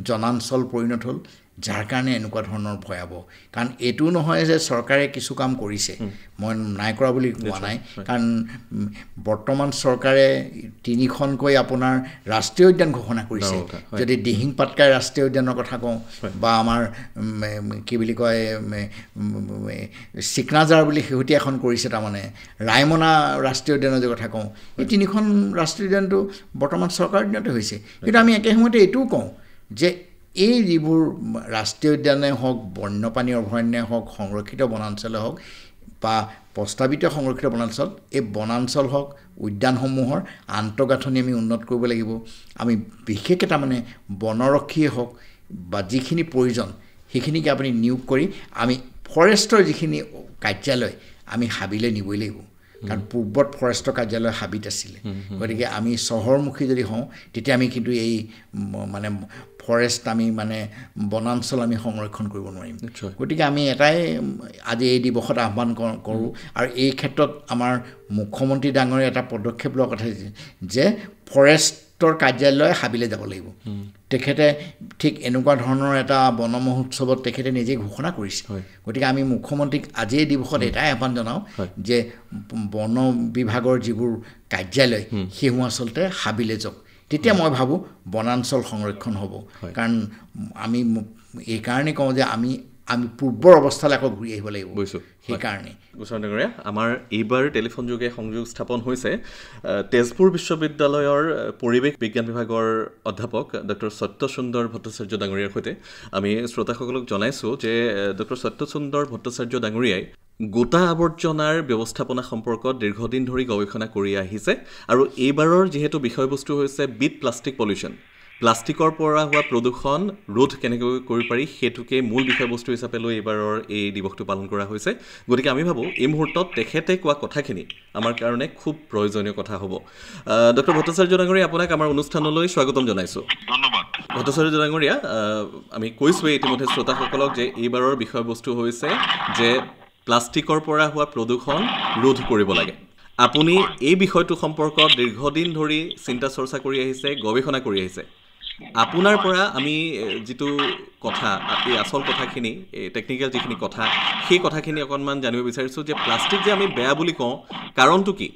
জনাঞ্চল পৰিণত হ'ল যাৰ কাৰণে এনেকুৱা ধৰণৰ ভয়াৱহ কাৰণ এইটো নহয় যে চৰকাৰে কিছু কাম কৰিছে মই নাই কৰা বুলি কোৱা নাই কাৰণ বৰ্তমান চৰকাৰে 3খনকৈ আপোনাৰ ৰাষ্ট্ৰীয় উদ্যান ঘোষণা কৰিছে যদি দিহিং পাটকাই ৰাষ্ট্ৰীয় উদ্যানৰ কথা কওঁ বা আমাৰ কি বুলি কয় চিকনাজাৰ বুলি শেহতীয়া এখন কৰিছে তাৰমানে ৰায়মনা ৰাষ্ট্ৰীয় উদ্যানৰ যে কথা কওঁ এই 3খন ৰাষ্ট্ৰীয় উদ্যানটো বৰ্তমান চৰকাৰৰ দিনতে হৈছে কিন্তু আমি একে সময়তে এইটোও কওঁ যে এই যিবোৰ ৰাষ্ট্ৰীয় উদ্যানে হওক বন্যপ্ৰাণী অভয়াৰণ্যই হওক সংৰক্ষিত বনাঞ্চলে হওক বা প্ৰস্তাৱিত সংৰক্ষিত বনাঞ্চল এই বনাঞ্চল হওক উদ্যানসমূহৰ আন্তঃগাঁথনি আমি উন্নত কৰিব লাগিব আমি বিশেষকৈ তাৰমানে বনৰক্ষীয়ে হওক বা যিখিনি প্ৰয়োজন সেইখিনিকে আপুনি নিয়োগ কৰি আমি ফৰেষ্টৰ যিখিনি কাৰ্যালয় আমি হাবিলৈ নিবই লাগিব কাৰণ পূৰ্বত ফৰেষ্টৰ কাৰ্যালয় হাবিত আছিলে গতিকে আমি চহৰমুখী যদি হওঁ তেতিয়া আমি কিন্তু এই মানে ফৰেষ্ট আমি মানে বনাঞ্চল আমি সংৰক্ষণ কৰিব নোৱাৰিম গতিকে আমি এটাই আজি এই দিৱসত আহ্বান কৰোঁ আৰু এই ক্ষেত্ৰত আমাৰ মুখ্যমন্ত্ৰী ডাঙৰীয়া এটা পদক্ষেপ লোৱাৰ কথা যে ফৰেষ্টৰ কাৰ্যালয় হাবিলৈ যাব লাগিব তেখেতে ঠিক এনেকুৱা ধৰণৰ এটা বন মহোৎসৱত তেখেতে নিজে ঘোষণা কৰিছে গতিকে আমি মুখ্যমন্ত্ৰীক আজি এই দিৱসত এটাই আহ্বান জনাওঁ যে বন বিভাগৰ যিবোৰ কাৰ্যালয় সেইসমূহ আচলতে হাবিলৈ যাওক তেতিয়া মই ভাবোঁ বনাঞ্চল সংৰক্ষণ হ'ব কাৰণ আমি এইকাৰণে কওঁ যে আমি পূৰ্বৰ অৱস্থালৈ আকৌ ঘূৰি আহিব লাগিব সেইকাৰণে গোস্বামী ডাঙৰীয়া আমাৰ এইবাৰ টেলিফোন যোগে সংযোগ স্থাপন হৈছে তেজপুৰ বিশ্ববিদ্যালয়ৰ পৰিৱেশ বিজ্ঞান বিভাগৰ অধ্যাপক ডক্টৰ সত্যসুন্দৰ ভট্টাচাৰ্য ডাঙৰীয়াৰ সৈতে আমি শ্ৰোতাসকলক জনাইছোঁ যে ডক্টৰ সত্যসুন্দৰ ভট্টাচাৰ্য ডাঙৰীয়াই গোটা আৱৰ্জনাৰ ব্যৱস্থাপনা সম্পৰ্কত দীৰ্ঘদিন ধৰি গৱেষণা কৰি আহিছে আৰু এইবাৰৰ যিহেতু বিষয়বস্তু হৈছে বিট প্লাষ্টিক পলিউশ্যন প্লাষ্টিকৰ পৰা হোৱা প্ৰদূষণ ৰোধ কেনেকৈ কৰিব পাৰি সেইটোকে মূল বিষয়বস্তু হিচাপে লৈ এইবাৰৰ এই দিৱসটো পালন কৰা হৈছে গতিকে আমি ভাবোঁ এই মুহূৰ্তত তেখেতে কোৱা কথাখিনি আমাৰ কাৰণে খুব প্ৰয়োজনীয় কথা হ'ব ডক্টৰ ভট্টাচাৰ্য ডাঙৰীয়া আপোনাক আমাৰ অনুষ্ঠানলৈ স্বাগতম জনাইছোঁ ধন্যবাদ ভট্টাচাৰ্য ডাঙৰীয়া আমি কৈছোঁৱেই ইতিমধ্যে শ্ৰোতাসকলক যে এইবাৰৰ বিষয়বস্তু হৈছে যে প্লাষ্টিকৰ পৰা হোৱা প্ৰদূষণ ৰোধ কৰিব লাগে আপুনি এই বিষয়টো সম্পৰ্কত দীৰ্ঘদিন ধৰি চিন্তা চৰ্চা কৰি আহিছে গৱেষণা কৰি আহিছে আপোনাৰ পৰা আমি যিটো কথা এই আচল কথাখিনি টেকনিকেল যিখিনি কথা সেই কথাখিনি অকণমান জানিব বিচাৰিছোঁ যে প্লাষ্টিক যে আমি বেয়া বুলি কওঁ কাৰণটো কি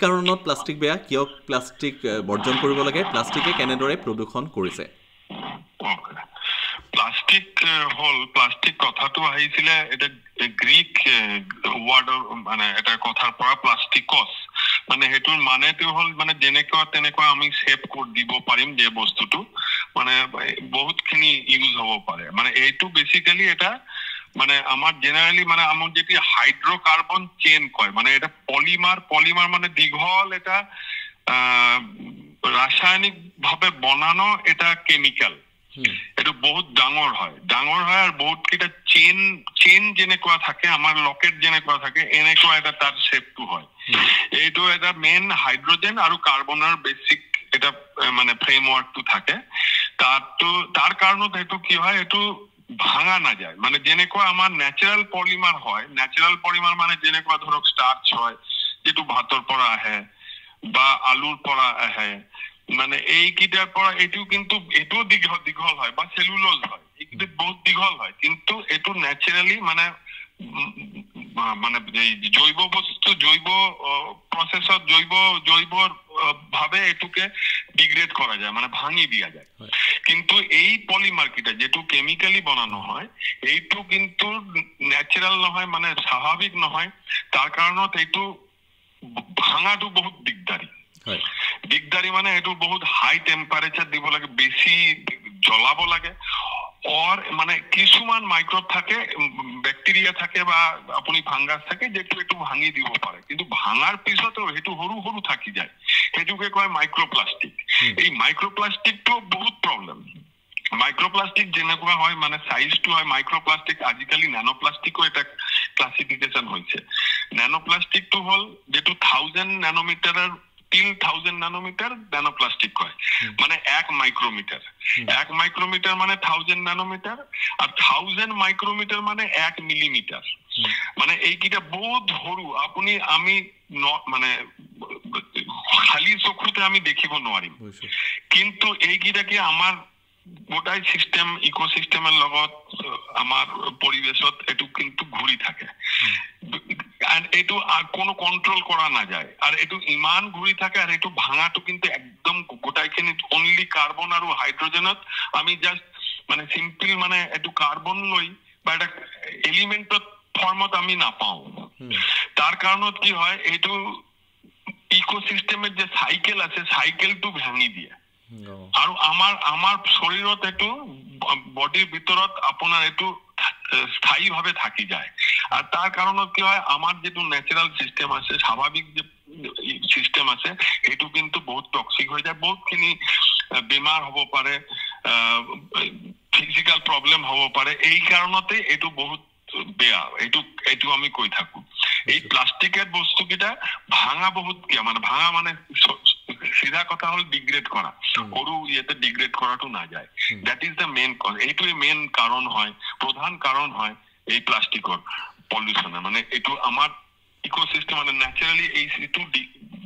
কাৰণত প্লাষ্টিক বেয়া কিয় প্লাষ্টিক বৰ্জন কৰিব লাগে প্লাষ্টিকে কেনেদৰে প্ৰদূষণ কৰিছে প্লাষ্টিক কথাটো আহিছিলে এটা গ্ৰীক ৱাৰ্ডৰ মানে এটা কথাৰ পৰা প্লাষ্টিকছ মানে সেইটোৰ মানেটো হ'ল মানে যেনেকুৱা তেনেকুৱা আমি শেপ কৰি দিব পাৰিম যে বস্তুটো মানে বহুতখিনি ইউজ হ'ব পাৰে মানে এইটো বেচিকেলি এটা মানে আমাৰ জেনেৰেলি মানে আমাৰ যেতিয়া হাইড্ৰকাৰ্বন চেইন কয় মানে এটা পলিমাৰ মানে দীঘল এটা ৰাসায়নিক ভাৱে বনানো এটা কেমিকেল এইটো বহুত ডাঙৰ হয় আৰু বহুত কেইটা চেইন যেনেকুৱা থাকে আমাৰ লকেট যেনেকুৱা থাকে এনেকুৱা এটা তাৰ শেপটো হয় এইটো এটা মেইন হাইড্ৰজেন আৰু কাৰ্বনৰ বেছিক এটা এটা মানে ফ্ৰেমওয়াৰ্কটো থাকে তাৰ কাৰণত এইটো কি হয় এইটো ভাঙা না যায় মানে যেনেকুৱা আমাৰ ন্যাচাৰাল পলিমাৰ হয় ন্যাচাৰাল পলিমাৰ মানে যেনেকুৱা ধৰক ষ্টাৰ্চ হয় যেটো ভাতৰ পৰা আহে বা আলুৰ পৰা আহে মানে এইকিটাৰ পৰা এটো কিন্তু এটো দীঘল হয় বা সেলুলোজ হয় এইকিটা বহুত দীঘল হয় কিন্তু এটো ন্যাচাৰালি মানে মানে জৈব বস্তু জৈব প্রসেসত জৈব ভাবে এটুকে ডিগ্রেড করা যায় মানে ভাঙি দিয়া যায় কিন্তু এই পলিমার কিটা যেটো কেমিক্যালি বানানো হয় এইটো কিন্তু ন্যাচারাল নহয় মানে স্বাভাবিক নহয় তার কারণত এইটো ভাঙাটো বহুত দিগদারি মানে এইটো বহুত হাই টেম্পারেচার দিব লাগে বেশি জ্বলাব লাগে और মানে কিছুমান মাইক্রোব থাকে ব্যাকটেরিয়া থাকে বা আপনি ফাঙ্গাস থাকে যেটো একটু ভাঙি দিব পারে কিন্তু ভাঙার পিছতো হেতু সৰু থাকি যায় হেতুকে কয় মাইক্ৰোপ্লাস্টিক এই মাইক্ৰোপ্লাস্টিকটো বহুত প্ৰবলেম মাইক্ৰোপ্লাস্টিক যেনেকুৱা হয় মানে সাইজটো হয় মাইক্রোপ্লাস্টিক আজিকালি ন্যানোপ্লাস্টিকও এটা ক্লাসিফিকেশন হইছে ন্যানোপ্লাস্টিকটো হল যেটো 1000 ন্যানোমিটারের 3000 ন্যানোমিটার ন্যানোপ্লাস্টিক হয় মানে 1 মাইক্রোমিটার মানে 1000 ন্যানোমিটার আর 1000 মাইক্রোমিটার মানে 1 মিলিমিটার মানে এইকিটা বহুত সৰু আপনি আমি মানে খালি চকুতে আমি দেখিব নোৱাৰিম কিন্তু এইকিটাকে আমাৰ গোটাই সিস্টেম ইকোসিস্টেমের লগত আমার পরিবেশত এটু কিন্তু ঘুরি থাকে আর এটু কোনো কন্ট্রোল করা না যায় আর এটু ইমান ঘুরি থাকে আর এটু ভাঙাটো কিন্তু একদম গোটাইখিনি অনলি কার্বন আর হাইড্রোজেনত আমি জাস্ট মানে সিম্পল মানে এটু কার্বন লই বা এটা এলিমেন্টত ফর্মত আমি না পাও তার কারণত কি হয় এটু ইকোসিস্টেমের যে সাইকেল আছে সাইকেলটো ভাঙি দিয়ে আৰু আমাৰ শৰীৰত এটো বডিৰ ভিতৰত আপোনাৰ এটো স্থায়ী ভাবে থাকি যায় আর তার কারণত কি হয় আমার যেটো ন্যাচারাল সিস্টেম আছে স্বাভাবিক যে সিস্টেম আছে এটো কিন্তু বহুত টক্সিক হয়ে যায় বহুতখিনি বেমার হব পারে ফিজিক্যাল প্রবলেম হব পারে এই কারণতে এটো বহুত বেয়া এটো আমি কৈ থাকো এই প্লাস্টিকের বস্তুকিটা ভাঙা বহুত কি মানে ভাঙা মানে সিধা কথা হল ডিগ্রেড করা সরু ইয়েতে ডিগ্রেড করাটো না যায় that is the main cause এইটোই মেইন কারণ হয় প্রধান কারণ হয় এই প্লাস্টিকৰ পলিউশনের মানে এটো আমার ইকোসিস্টেম মানে ন্যাচারালি এই সিটু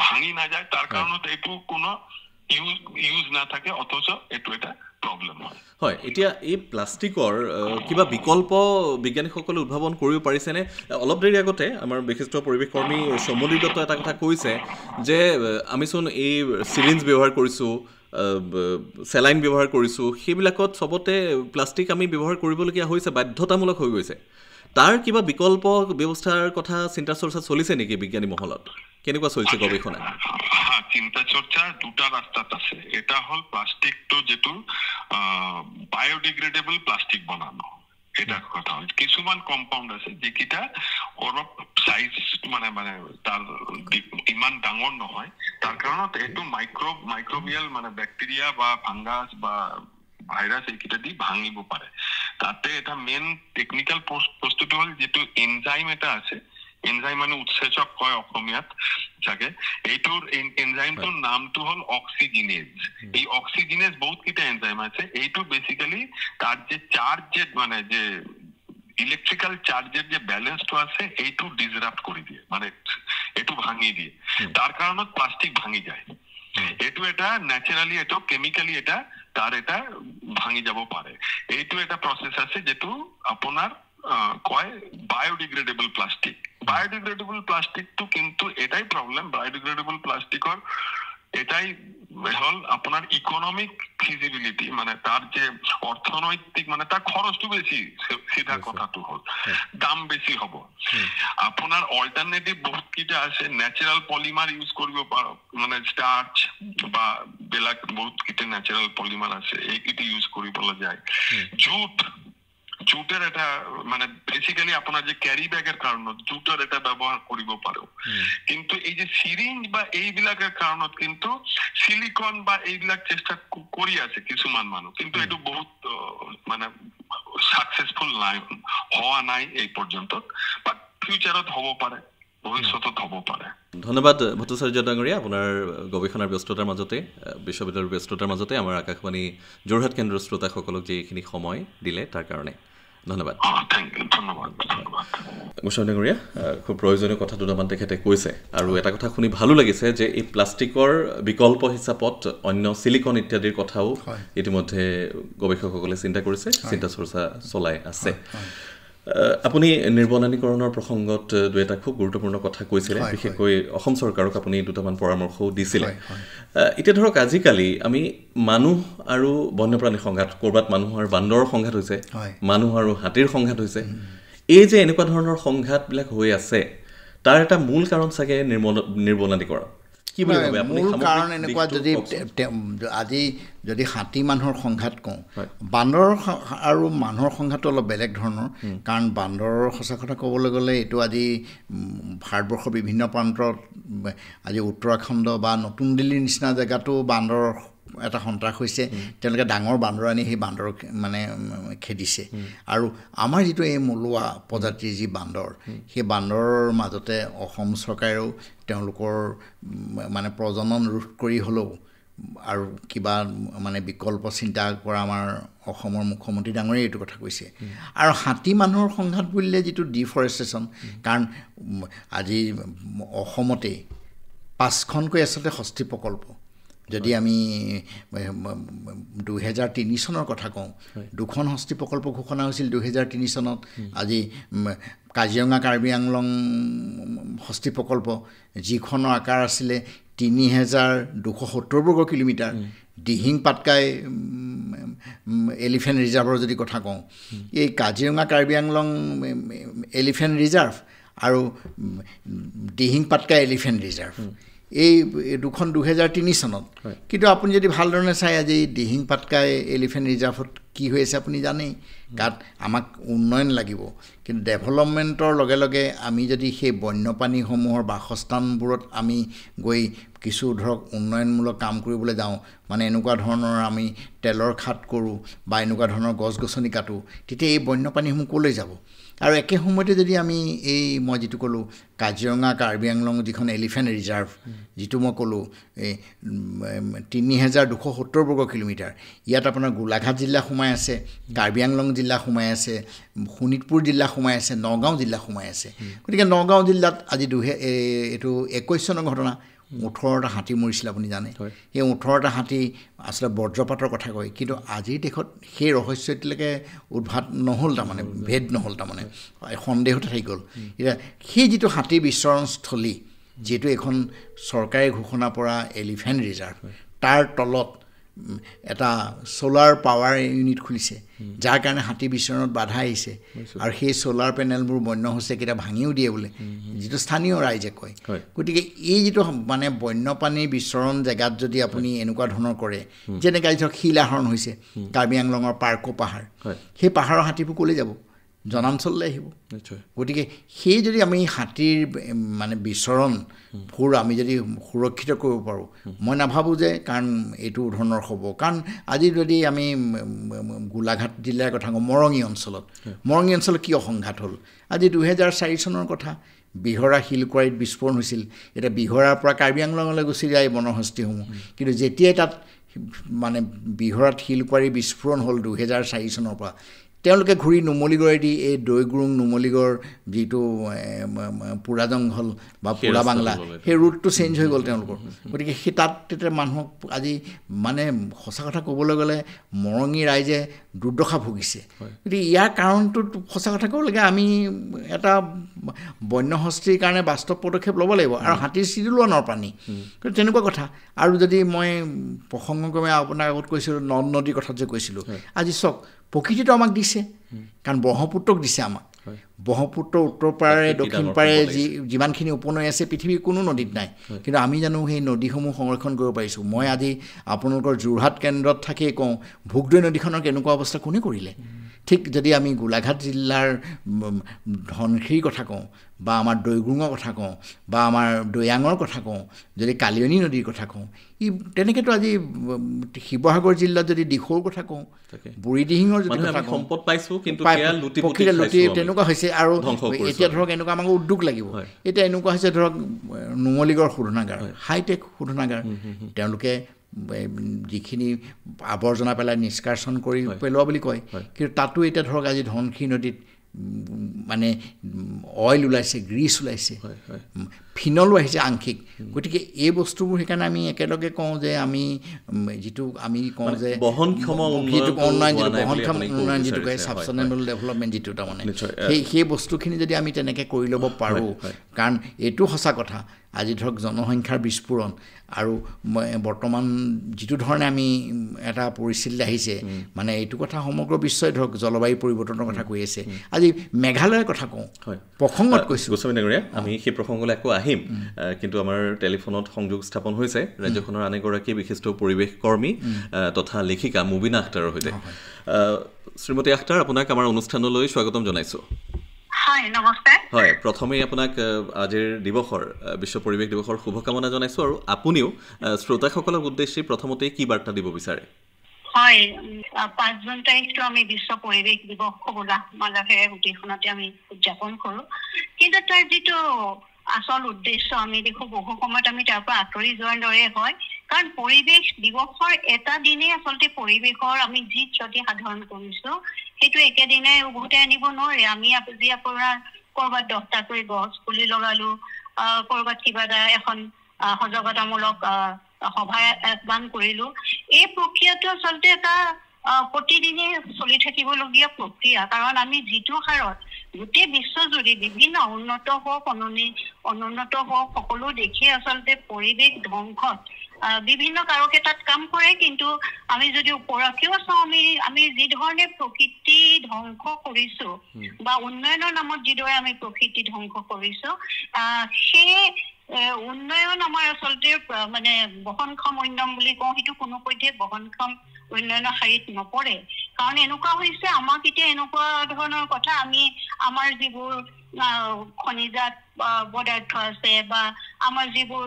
ভাঙি না যায় তার কারণত এটো কোনো ইউজ না থাকে অথচ এটো এটা প্রবলেম হয় হয় এতিয়া এই প্লাষ্টিকৰ কিবা বিকল্প বিজ্ঞানীসকলে উদ্ভাৱন কৰিব পাৰিছেনে অলপ দেৰি আগতে আমাৰ বিশিষ্ট পৰিৱেশ কৰ্মী সমলি দত্ত এটা কথা কৈছে যে আমিচোন এই সিৰিঞ্জ ব্যৱহাৰ কৰিছোঁ সেলাইন ব্যৱহাৰ কৰিছোঁ সেইবিলাকত সবতে প্লাষ্টিক আমি ব্যৱহাৰ কৰিবলগীয়া হৈছে বাধ্যতামূলক হৈ গৈছে তাৰ কিবা বিকল্প ব্যৱস্থাৰ কথা চিন্তা চৰ্চা চলিছে নেকি বিজ্ঞানী মহলত কেনেকুৱা চলিছে গৱেষণা হ্যাঁ চিন্তা চর্চা দুটা রাস্তাত আছে এটা হল প্লাস্টিকটো যেটো বায়োডিগ্রেডেবল প্লাস্টিক বানানো এটা কথা হল কিছুমান কম্পাউন্ড আছে যেকিটা অলপ সাইজ মানে তার ইমান ডাঙৰ নহয় তার কারণত এটো মাইক্রোবিয়াল মানে ব্যাকটেরিয়া বা ফাঙ্গাস বা ভাইরাস এইকিটা দি ভাঙিব পারে তাতে এটা মেইন টেকনিক্যাল প্রস্তুতি হল যেটো এনজাইম এটা আছে এনজাইম মানে উৎসেচক কয় অসমীয়াত যাকে এইটোৰ এনজাইমটোৰ নামটো হল অক্সিজিনেজ এই অক্সিজিনেজ বহুত কিটা এনজাইম আছে এইটো বেসিক্যালি তার যে চার্জের মানে যে ইলেকট্রিক্যাল চার্জের যে ব্যালেন্সটো আছে এইটো ডিসরাপ্ট করে দিয়ে মানে এটো ভাঙি দিয়ে তার কারণত প্লাস্টিক ভাঙি যায় এটো এটা ন্যাচারালি এটো কেমিক্যালি এটা তার এটা ভাঙি যাব পারে এইটো এটা প্রসেস আছে যেটো আপনার কয় বায়োডিগ্রেডেবল প্লাস্টিক তো কিন্তু এটাই প্রবলেম বায়োডিগ্রেডেবল প্লাস্টিকৰ এটাই হল আপনার ইকোনমিক ফিজিবিলিটি মানে তার যে অর্থনৈতিক মানে তার খরচটো বেশি সিধা কথাটো হল দাম বেশি হব আপনার অল্টারনেটিভ বহুত কিটা আছে ন্যাচারাল পলিমার ইউজ কৰিব পাৰো মানে স্টাৰ্চ বা বেলেগ বহুত কিটা ন্যাচাৰাল পলিমাৰ আছে এইকিটা ইউজ কৰিবলৈ যায় জুটেৰ এটা মানে বেসিক্যালি আপনাৰ যে ক্যাৰি ব্যাগেৰ কাৰণত জুটেৰ এটা ব্যবহাৰ কৰিব পাৰো কিন্তু এই যে সিৰিঞ্জ বা এইবিলাকেৰ কাৰণত কিন্তু সিলিকন বা এইবিলাক চেষ্টা কৰি আছে কিছুমান মানুহ কিন্তু এটো বহুত মানে সাকসেসফুল নাই হওয়া নাই এই পর্যন্ত বাট ফিউচারত হব পারে ভৱিষ্যতত হ'ব পাৰে। ধন্যবাদ ভট্টাচাৰ্য ডাঙৰীয়া, আপোনাৰ গৱেষণাৰ ব্যস্ততাৰ মাজতে বিশ্ববিদ্যালয়ৰ ব্যস্ততাৰ মাজতে আমাৰ আকাশবাণী যোৰহাট কেন্দ্ৰৰ শ্ৰোতাসকলক যিখিনি সময় দিলে তাৰ কাৰণে ধন্যবাদ। গোস্বামী ডাঙৰীয়া, খুব প্ৰয়োজনীয় কথা দুটামান তেখেতে কৈছে আৰু এটা কথা শুনি ভালো লাগিছে যে এই প্লাষ্টিকৰ বিকল্প হিচাপত অন্য চিলিকন ইত্যাদিৰ কথাও ইতিমধ্যে গৱেষকসকলে চিন্তা কৰিছে, চিন্তা চৰ্চা চলাই আছে। আপুনি নিৰ্বনানীকৰণৰ প্ৰসংগত দুই এটা খুব গুৰুত্বপূৰ্ণ কথা কৈছিলে, বিশেষকৈ অসম চৰকাৰক আপুনি দুটামান পৰামৰ্শও দিছিলে। এতিয়া ধৰক আজিকালি আমি মানুহ আৰু বন্যপ্ৰাণী সংঘাত, ক'ৰবাত মানুহ আৰু বান্দৰৰ সংঘাত হৈছে, মানুহ আৰু হাতীৰ সংঘাত হৈছে। এই যে এনেকুৱা ধৰণৰ সংঘাতবিলাক হৈ আছে তাৰ এটা মূল কাৰণ চাগে নিৰ্বনানীকৰণ। কি বুলি ভাবে আপুনি? মূল কাৰণ এনেকুৱা, আজি যদি হাতী মানুহৰ সংঘাত কওঁ, বান্দৰ আৰু মানুহৰ সংঘাতটো অলপ বেলেগ ধৰণৰ। কাৰণ বান্দৰৰ সঁচা কথা ক'বলৈ গ'লে এইটো আজি ভাৰতবৰ্ষৰ বিভিন্ন প্ৰান্তত, আজি উত্তৰাখণ্ড বা নতুন দিল্লীৰ নিচিনা জেগাতো বান্দৰৰ এটা সন্ত্ৰাস হৈছে। তেওঁলোকে ডাঙৰ বান্দৰ আনি সেই বান্দৰক মানে খেদিছে। আৰু আমাৰ যিটো এই মলুৱা প্ৰজাতিৰ যি বান্দৰ, সেই বান্দৰৰ মাজতে অসম চৰকাৰেও তেওঁলোকৰ মানে প্ৰজনন ৰোধ কৰি হ'লেও আৰু কিবা মানে বিকল্প চিন্তা কৰা আমাৰ অসমৰ মুখ্যমন্ত্ৰী ডাঙৰীয়াই এইটো কথা কৈছে। আৰু হাতী মানুহৰ সংঘাত বুলিলে যিটো ডিফৰেষ্টেশ্যন, কাৰণ আজি অসমতেই 5খনকৈ আচলতে হস্তী প্ৰকল্প, যদি আমি 2003 চনৰ কথা কওঁ, 2খন হস্তী প্ৰকল্প ঘোষণা হৈছিল 2003 চনত। আজি কাজিৰঙা কাৰ্বি আংলং হস্তী প্ৰকল্প, যিখনৰ আকাৰ আছিলে 3270 বৰ্গ কিলোমিটাৰ। দিহিং পাটকাই এলিফেণ্ট ৰিজাৰ্ভৰ যদি কথা কওঁ, এই কাজিৰঙা কাৰ্বি আংলং এলিফেণ্ট ৰিজাৰ্ভ আৰু দিহিং পাটকাই এলিফেণ্ট ৰিজাৰ্ভ, এই দুখন 2003 চনত। কিন্তু আপুনি যদি ভালধৰণে চাই আজি দিহিং পাটকাই এলিফেণ্ট ৰিজাৰ্ভত কি হৈ আছে আপুনি জানেই। তাত আমাক উন্নয়ন লাগিব, কিন্তু ডেভেলপমেণ্টৰ লগে লগে আমি যদি সেই বন্যপ্ৰাণীসমূহৰ বাসস্থানবোৰত আমি গৈ কিছু ধৰক উন্নয়নমূলক কাম কৰিবলৈ যাওঁ, মানে এনেকুৱা ধৰণৰ আমি তেলৰ খাট কৰোঁ বা এনেকুৱা ধৰণৰ গছ গছনি কাটোঁ, তেতিয়া এই বন্যপ্ৰাণীসমূহ ক'লৈ যাব? আৰু একে সময়তে যদি আমি এই মই যিটো ক'লোঁ কাজিৰঙা কাৰ্বি আংলং যিখন এলিফেণ্ট ৰিজাৰ্ভ, যিটো মই ক'লোঁ এই 3270 বৰ্গ কিলোমিটাৰ, ইয়াত আপোনাৰ গোলাঘাট জিলা সোমাই আছে, কাৰ্বি আংলং জিলা সোমাই আছে, শোণিতপুৰ জিলা সোমাই আছে, নগাঁও জিলা সোমাই আছে। গতিকে নগাঁও জিলাত আজি এইটো 21 চনৰ ঘটনা, 18টা হাতী মৰিছিল আপুনি জানে। সেই 18টা হাতী আচলতে বজ্ৰপাতৰ কথা কয়, কিন্তু আজিৰ দেশত সেই ৰহস্য এতিয়ালৈকে উদ্ভাত নহ'ল, তাৰমানে ভেদ নহ'ল, তাৰমানে সন্দেহতে থাকি গ'ল। এতিয়া সেই যিটো হাতী বিচৰণস্থলী, যিহেতু এখন চৰকাৰে ঘোষণা কৰা এলিফেণ্ট ৰিজাৰ্ভ, তাৰ তলত এটা ছ'লাৰ পাৱাৰ ইউনিট খুলিছে, যাৰ কাৰণে হাতী বিচৰণত বাধা আহিছে। আৰু সেই ছ'লাৰ পেনেলবোৰ বন্য হৈছে কেতিয়া ভাঙিও দিয়ে বোলে, যিটো স্থানীয় ৰাইজে কয়। গতিকে এই যিটো মানে বন্যপ্ৰাণী বিচৰণ জেগাত যদি আপুনি এনেকুৱা ধৰণৰ কৰে, যেনেকৈ ধৰক শিল আহৰণ হৈছে কাৰ্বি আংলঙৰ পাৰ্কো পাহাৰ, সেই পাহাৰৰ হাতীবোৰ ক'লৈ যাব? জনাঞ্চললৈ আহিব। গতিকে সেই যদি আমি হাতীৰ মানে বিচৰণবোৰ আমি যদি সুৰক্ষিত কৰিব পাৰোঁ, মই নাভাবোঁ যে কাৰণ এইটো ধৰণৰ হ'ব। কাৰণ আজি যদি আমি গোলাঘাট জিলাৰ কথা কওঁ, মৰঙী অঞ্চলত কি অসংঘাত হ'ল? আজি 2004 চনৰ কথা, বিহৰা শিলকুৱাৰীত বিস্ফোৰণ হৈছিল। এতিয়া বিহৰাৰ পৰা কাৰ্বি আংলঙলৈ গুচি যায় বনহস্তীসমূহ, কিন্তু যেতিয়াই তাত মানে বিহৰাত শিলকুৱাৰী বিস্ফোৰণ হ'ল 2004 চনৰ পৰা, তেওঁলোকে ঘূৰি নুমলীগড়েদি এই দৈগুৰুং নুমলীগড় যিটো পুৰা জংঘল বা পুৰা বাংলা, সেই ৰুটটো চেঞ্জ হৈ গ'ল তেওঁলোকৰ। গতিকে সেই তাত তেতিয়া মানুহক আজি মানে সঁচা কথা ক'বলৈ গ'লে মৰঙী ৰাইজে দুৰ্দশা ভুগিছে। গতিকে ইয়াৰ কাৰণটো সঁচা কথা ক'বলৈকে আমি এটা বন্যহস্তীৰ কাৰণে বাস্তৱ পদক্ষেপ ল'ব লাগিব, আৰু হাতীৰ চিৰিলোৱা প্ৰাণী, তেনেকুৱা কথা। আৰু যদি মই প্ৰসংগক্ৰমে আপোনাৰ আগত কৈছিলোঁ নদ নদীৰ কথা যে কৈছিলোঁ, আজি চাওক প্ৰকৃতিটো আমাক দিছে, কাৰণ ব্ৰহ্মপুত্ৰক দিছে আমাক। ব্ৰহ্মপুত্ৰৰ উত্তৰ পাৰে দক্ষিণ পাৰে যিমানখিনি উপনৈ আছে পৃথিৱীৰ কোনো নদীত নাই, কিন্তু আমি জানো সেই নদীসমূহ সংৰক্ষণ কৰিব পাৰিছোঁ? মই আজি আপোনালোকৰ যোৰহাট কেন্দ্ৰত থাকিয়ে কওঁ, ভোগদৈ নদীখনৰ কেনেকুৱা অৱস্থা কোনে কৰিলে? ঠিক যদি আমি গোলাঘাট জিলাৰ ধনশিৰিৰ কথা কওঁ বা আমাৰ দৈগুঙৰ কথা কওঁ বা আমাৰ দৈয়াঙৰ কথা কওঁ যদি কালিয়নী নদীৰ কথা কওঁ তেনেকৈতো আজি শিৱসাগৰ জিলাত যদি দিখৌৰ কথা কওঁ বুঢ়ীদিহিঙৰ যদি কথা কওঁ সম্পদ পাইছোঁ কিন্তু তেনেকুৱা হৈছে আৰু এতিয়া ধৰক এনেকুৱা আমাক উদ্যোগ লাগিব এতিয়া এনেকুৱা হৈছে ধৰক নুমলীগড় শোধনাগাৰ হাইটেক শোধনাগাৰ তেওঁলোকে যিখিনি আৱৰ্জনা পেলাই নিষ্কাশন কৰি পেলোৱা বুলি কয় কিন্তু তাতো এতিয়া ধৰক আজি ধনশিৰি নদীত মানে অইল ওলাইছে গ্ৰীচ ওলাইছে ফিনলো আহিছে আংশিক গতিকে এই বস্তুবোৰ সেইকাৰণে আমি একেলগে কওঁ যে আমি যিটো আমি কওঁ যে বহনক্ষম উন্নয়ন যিটো কয় ছাষ্টেইনেবল ডেভেলপমেণ্ট যিটো তাৰমানে সেই বস্তুখিনি যদি আমি তেনেকৈ কৰি ল'ব পাৰোঁ কাৰণ এইটো সঁচা কথা আজি ধৰক জনসংখ্যাৰ বিস্ফোৰণ আৰু বৰ্তমান যিটো ধৰণে আমি এটা পৰিস্থিতি আহিছে মানে এইটো কথা সমগ্ৰ বিশ্বই ধৰক জলবায়ু পৰিৱৰ্তনৰ কথা কৈ আছে আজি মেঘালয়ৰ কথা কওঁ প্ৰসংগত কৈছোঁ গোস্বামী ডাঙৰীয়া আমি সেই প্ৰসংগলৈ আকৌ আহিম কিন্তু আমাৰ টেলিফোনত সংযোগ স্থাপন হৈছে ৰাজ্যখনৰ আন এগৰাকী বিশিষ্ট পৰিৱেশ কৰ্মী তথা লেখিকা মুবিনা আখতাৰৰ সৈতে শ্ৰীমতী আখতাৰ আপোনাক আমাৰ অনুষ্ঠানলৈ স্বাগতম জনাইছোঁ হয় প্ৰথমেই আপোনাক আজিৰ দিৱসৰ বিশ্ব পৰিৱেশ দিৱসৰ শুভকামনা জনাইছোঁ আৰু আপুনিও শ্ৰোতাসকলক উদ্দেশ্যি প্ৰথমতেই কি বাৰ্তা দিব বিচাৰে হয় 5 জুন তাৰিখটো আমি বিশ্ব পৰিৱেশ দিৱস হ'বলা মাজে গোটেইখনতে আমি উদযাপন কৰোঁ কিন্তু তাৰ যিটো আচল উদ্দেশ্য আমি দেখোঁ বহু সময়ত আমি তাৰ পৰা আঁতৰি যোৱাৰ দৰে হয় কাৰণ পৰিৱেশ দিৱসৰ এটা দিনেই আচলতে পৰিৱেশৰ আমি যি ক্ষতি সাধন কৰিছোঁ সেইটো একেদিনে উভতাই আনিব নোৱাৰে আমি আজি আপোনাৰ ক'ৰবাত 10টাকৈ গছ পুলি লগালোঁ ক'ৰবাত কিবা এটা এখন সজাগতামূলক সভা আহ্বান কৰিলোঁ এই প্ৰক্ৰিয়াটো আচলতে এটা প্ৰতিদিনে চলি থাকিবলগীয়া প্ৰক্ৰিয়া কাৰণ আমি যিটো হাৰত গোটেই বিশ্বজুৰি বিভিন্ন উন্নত হওক অনুন্নত হওক সকলো দেশে আচলতে পৰিৱেশ ধ্বংসত বিভিন্ন কাৰকে তাত কাম কৰে কিন্তু আমি যদি ওপৰলৈও চাওঁ আমি যি ধৰণে প্ৰকৃতি ধ্বংস কৰিছোঁ বা উন্নয়নৰ নামত যিদৰে আমি প্ৰকৃতি ধ্বংস কৰিছোঁ সেই উন্নয়ন আমাৰ আচলতে মানে বহনক্ষম উন্নয়ন বুলি কওঁ সেইটো কোনোপধ্যে বহনক্ষম উন্নয়নৰ শাৰীত নপৰে কাৰণ এনেকুৱা হৈছে আমাক এতিয়া এনেকুৱা ধৰণৰ কথা আমি আমাৰ যিবোৰ খনিজাত পদাৰ্থ আছে বা আমাৰ যিবোৰ